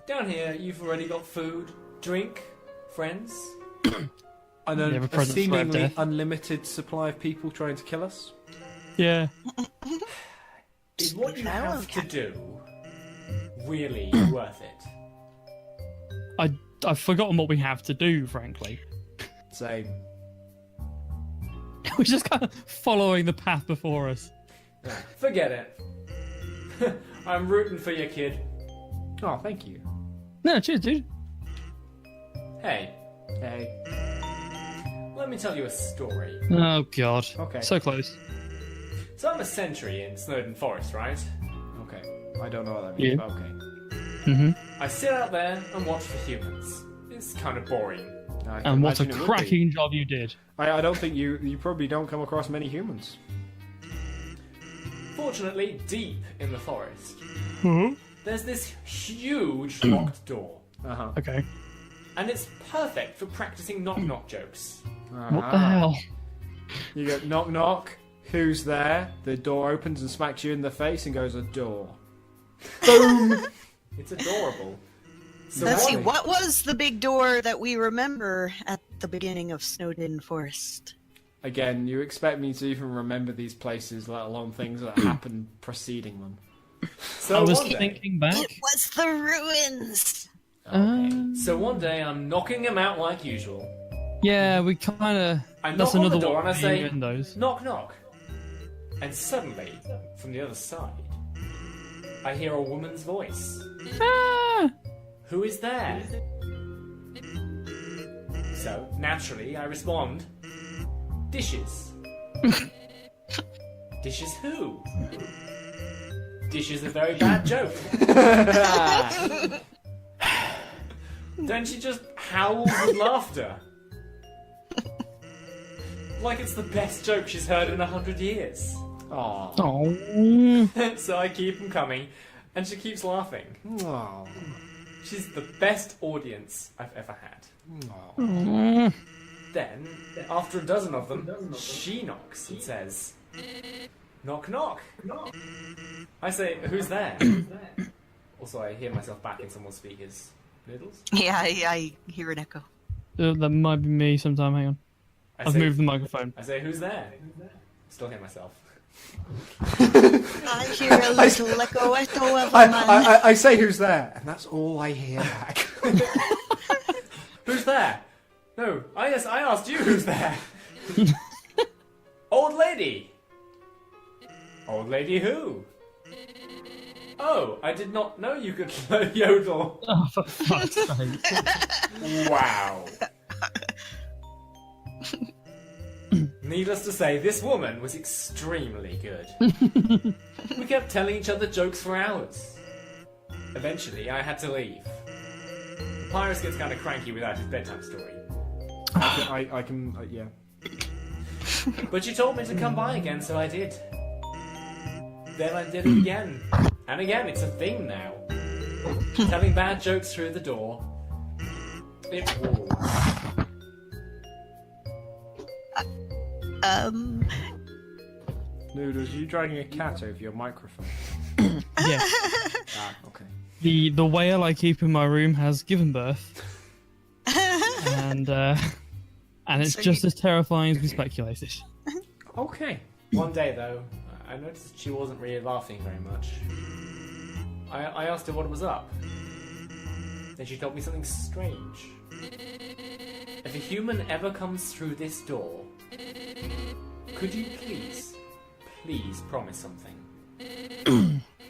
Down here, you've already got food, drink, friends. And You have a a present for our seemingly death. unlimited supply of people trying to kill us. Yeah. Is what you Farewell, have to Captain. do really worth it? I've forgotten what we have to do, frankly. Same. We're just kind of following the path before us. Forget it. I'm rooting for you, kid. Oh, thank you. No, cheers, dude. Hey, Hey. let me tell you a story. Oh, God. Okay. So close. So I'm a sentry in Snowden Forest, right? Okay. I don't know what that means, Yeah. but okay. Mm-hmm. I sit out there and watch for humans. It's kind of boring. I can And what a imagine it would be. cracking job you did. I don't think you probably don't come across many humans. Fortunately, deep in the forest, Mm-hmm. there's this huge locked door. Uh-huh. Okay. And it's perfect for practicing knock-knock jokes. What the hell? You go knock knock. Who's there? The door opens and smacks you in the face and goes a door. Boom. It's adorable. So Let's see, one- what was the big door that we remember at the beginning of Snowden Forest? Again, you expect me to even remember these places, let alone things that happened preceding them. So I was one day, thinking back. It was the ruins! so one day I'm knocking him out like usual. Yeah, we kind of. I That's knock on another the door one and I of the say, innuendos. knock knock. And suddenly, from the other side, I hear a woman's voice. Ah! Who is there? So, naturally, I respond, dishes. Dishes who? Dishes a very bad joke. Then she just howls with laughter. Like it's the best joke she's heard in 100 years. Aww. Oh. So I keep them coming, and she keeps laughing. Oh. She's the best audience I've ever had. Mm. Then, after a dozen of them, she knocks and says, knock knock. I say, who's there? Also, I hear myself back in someone's speakers. Noodles? Yeah, I hear an echo. That might be me sometime. Hang on. I've moved the microphone. I say, who's there? Still hear myself. I hear a little echo of a man. I say who's there, and that's all I hear back. Who's there? No, I asked you who's there. Old lady. Old lady who? Oh, I did not know you could yodel. Oh, for fuck's sake. Wow. Needless to say, this woman was extremely good. We kept telling each other jokes for hours. Eventually, I had to leave. Pyrus gets kind of cranky without his bedtime story. I can, yeah. But she told me to come by again, so I did. Then I did it again. And again, it's a thing now. Telling bad jokes through the door. It rules. Noodles, you dragging a cat over your microphone? Yeah. Ah, okay. The whale I keep in my room has given birth. And it's So just as terrifying as we speculated. Okay. One day, though, I noticed she wasn't really laughing very much. I asked her what was up. Then she told me something strange. If a human ever comes through this door, could you please promise something?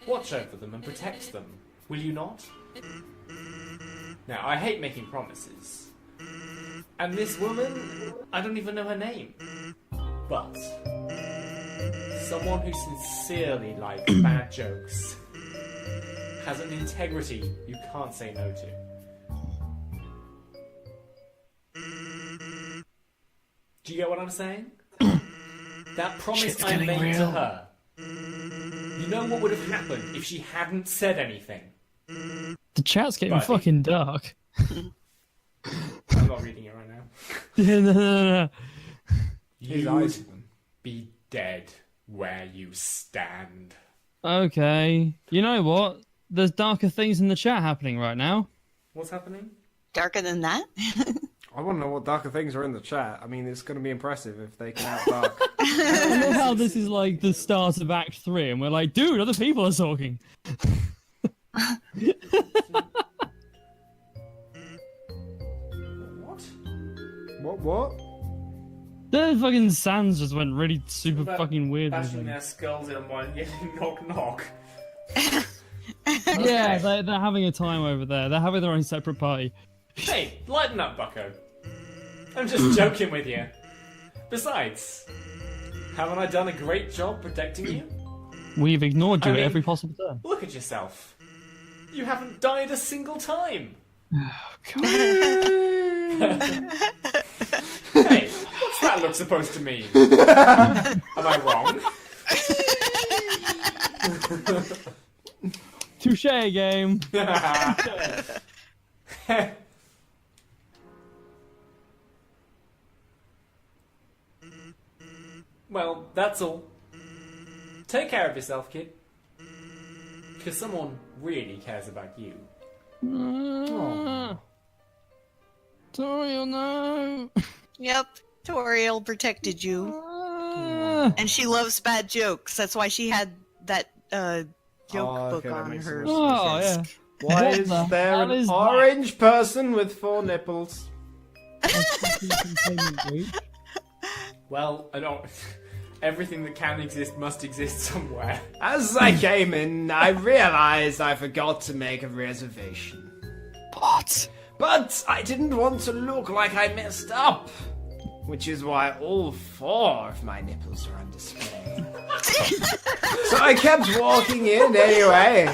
Watch over them and protect them, will you not? Now, I hate making promises. And this woman, I don't even know her name. But someone who sincerely likes bad jokes has an integrity you can't say no to. Do you get what I'm saying? That promise I made to her. You know what would have happened if she hadn't said anything? The chat's getting Buddy. fucking dark. I'm not reading it right now. No. His You eyes would even. be dead where you stand. Okay. You know what? There's darker things in the chat happening right now. What's happening? Darker than that? I want to know what darker things are in the chat. I mean, it's going to be impressive if they can out dark. I love how this is like the start of Act 3 and we're like, dude, other people are talking. What? What? The fucking sounds just went really super About fucking weird. Bashing their skulls in one, yelling knock knock. Yeah, they're having a time over there. They're having their own separate party. Hey, lighten up, bucko. I'm just joking with you. Besides, haven't I done a great job protecting you? We've ignored you I mean- at every possible turn. Look at yourself. You haven't died a single time. Hey, what's that look supposed to mean? Am I wrong? Touche game. Well, that's all. Take care of yourself, kid. Because someone really cares about you. Toriel, no. Yep, Toriel protected you. Ah. And she loves bad jokes. That's why she had that joke Oh, book okay, that on makes her. sense. Oh, yeah. Why What is the there hell an is that? orange person with 4 nipples? Well, I don't. everything that can exist must exist somewhere. As I came in, I realized I forgot to make a reservation. What? But I didn't want to look like I messed up. Which is why all 4 of my nipples are on display. So I kept walking in anyway.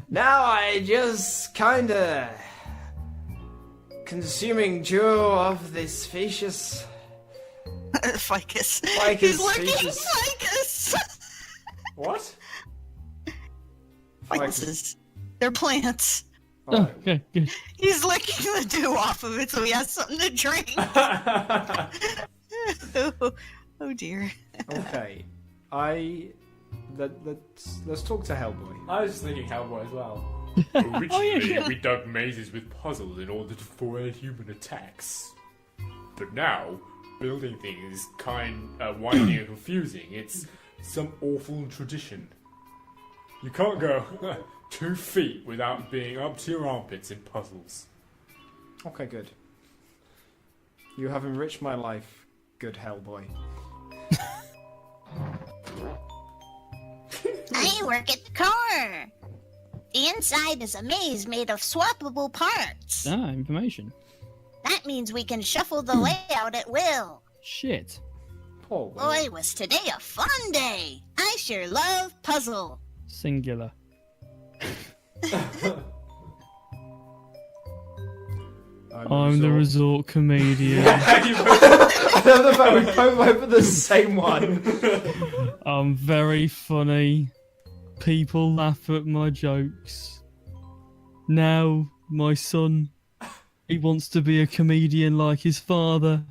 Now I just kinda consuming Jew of this facious Ficus. Ficus, He's licking ficus. ficus. What? Ficuses. They're plants. Oh, okay, good. He's licking the dew off of it so he has something to drink. Oh dear. Okay. Let's talk to Hellboy. I was just thinking Hellboy as well. Originally, we dug mazes with puzzles in order to foil human attacks. But now, building things is winding and confusing. It's some awful tradition. You can't go 2 feet without being up to your armpits in puzzles. Okay, good. You have enriched my life, good Hellboy. I work at the car. The inside is a maze made of swappable parts. Ah, information. That means we can shuffle the layout at will. Shit. Poor Will. Boy, was today a fun day. I sure love puzzle. Singular. I'm the resort comedian. I love the fact we both went for the same one. I'm very funny. People laugh at my jokes. Now, my son, he wants to be a comedian like his father.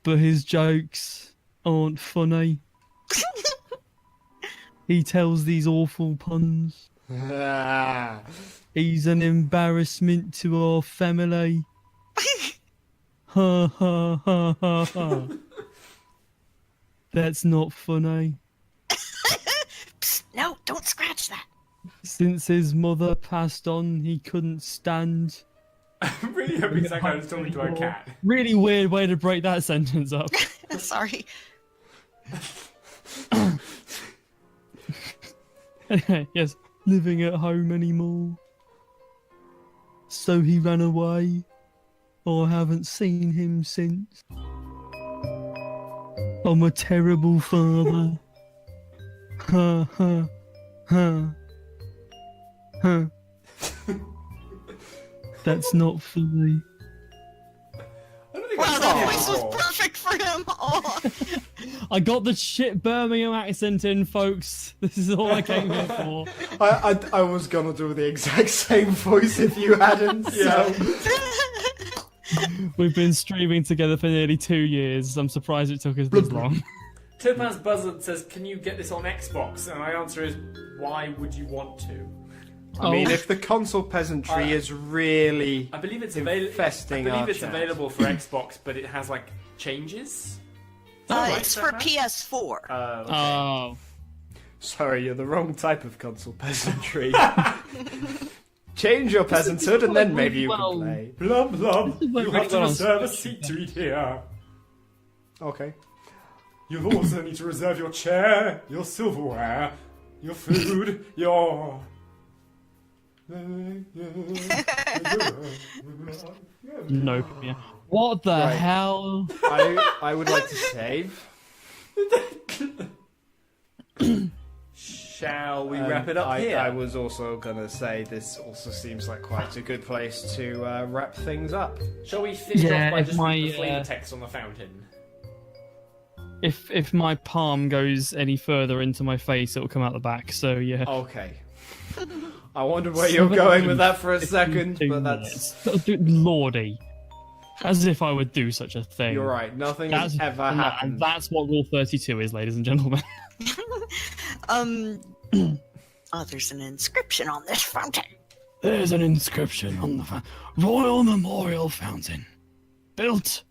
But his jokes aren't funny. He tells these awful puns. Ah. He's an embarrassment to our family. Ha ha ha ha ha. That's not funny. Psst, no, don't scratch that. Since his mother passed on, he couldn't stand. I'm really hoping ZaCloud is talking to a cat. Really weird way to break that sentence up. Sorry. Yes, living at home anymore. So he ran away. I haven't seen him since. I'm a terrible father. Ha ha ha ha. That's not funny. I don't think Wow, that's that all. voice was perfect for him. Oh. I got the shit Birmingham accent in, folks. This is all I came here for. I was gonna do the exact same voice if you hadn't. So. We've been streaming together for nearly 2 years. I'm surprised it took us this long. Topaz Buzzard says, "Can you get this on Xbox?" And my answer is, "Why would you want to?" I mean, if the console peasantry is really I believe it's infesting our chat. available for Xbox, but it has like changes. Right, It's for Topaz? PS4. Okay. Oh. Sorry, you're the wrong type of console peasantry. Change your peasanthood and then maybe you can play. Blub blub, This is like you have to really reserve a well. seat to eat here. Okay. You'll also need to reserve your chair, your silverware, your food, your... No. Yeah. What the Right. hell? I would like to save. Shall we wrap it up here? I was also gonna say this also seems like quite a good place to wrap things up. Shall we finish Yeah, off by if just my, reading the flavor text on the fountain? If my palm goes any further into my face, it'll come out the back. So yeah. Okay. I wondered where you're going with that for a second, 52 but that's... minutes. Lordy. As if I would do such a thing. You're right, nothing has ever and happened. that's what Rule 32 is, ladies and gentlemen. Oh, there's an inscription on this fountain. There's an inscription on the Royal Memorial Fountain. Built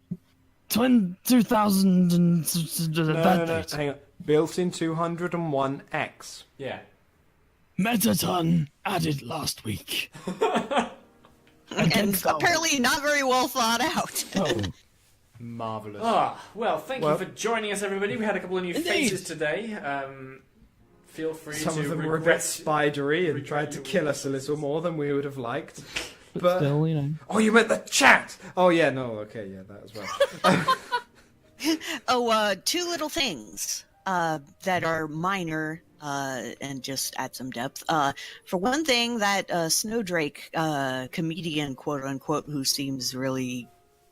2000 and... No, hang on. Built in 201X. Yeah. Metaton added last week. And apparently not very well thought out. Marvelous. Well, thank you for joining us, everybody. We had a couple of new faces today. Feel free Some to of them were a bit spidery and tried to kill us a little more than we would have liked. But still, you know. Oh, you meant the chat! Oh, yeah, no, okay, yeah, that as well. Two little things that are minor and just add some depth. For one thing, that Snowdrake comedian, quote unquote, who seems really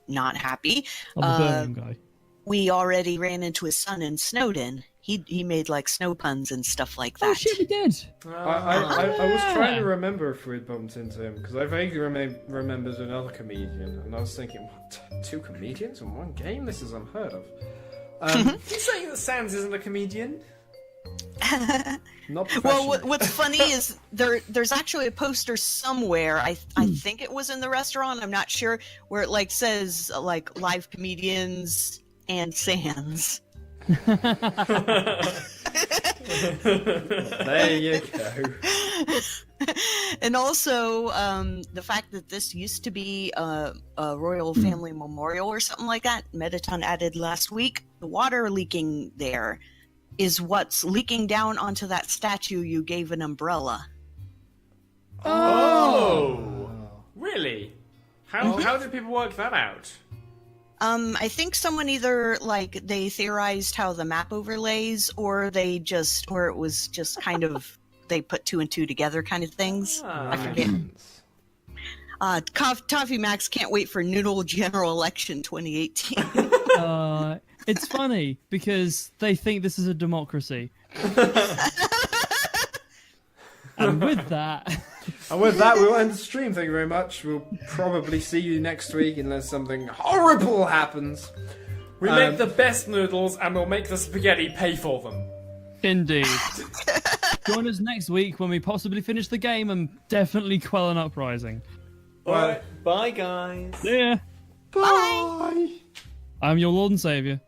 not happy. Oh, the Birmingham guy. We already ran into his son in Snowden. He made like snow puns and stuff like that. Oh shit, we did. I was trying to remember if we'd bumped into him, because I vaguely remembered another comedian, and I was thinking, what, two comedians in one game? This is unheard of. You saying that Sans isn't a comedian? Not Well, professional. what's funny is there's actually a poster somewhere. I think it was in the restaurant. I'm not sure, where it like says like live comedians and Sans. There you go. And also, the fact that this used to be a royal family memorial or something like that, Metaton added last week, the water leaking there is what's leaking down onto that statue you gave an umbrella. Oh! Really? How did people work that out? I think someone either like they theorized how the map overlays, or it was just kind of they put two and two together kind of things. I forget. Toffee Max can't wait for Noodle General Election 2018. It's funny because they think this is a democracy. And with that, we'll end the stream. Thank you very much. We'll probably see you next week unless something horrible happens. We make the best noodles, and we'll make the spaghetti pay for them. indeed. Join us next week when we possibly finish the game and definitely quell an uprising. Alright, bye guys. See ya. Bye. I'm your Lord and Savior.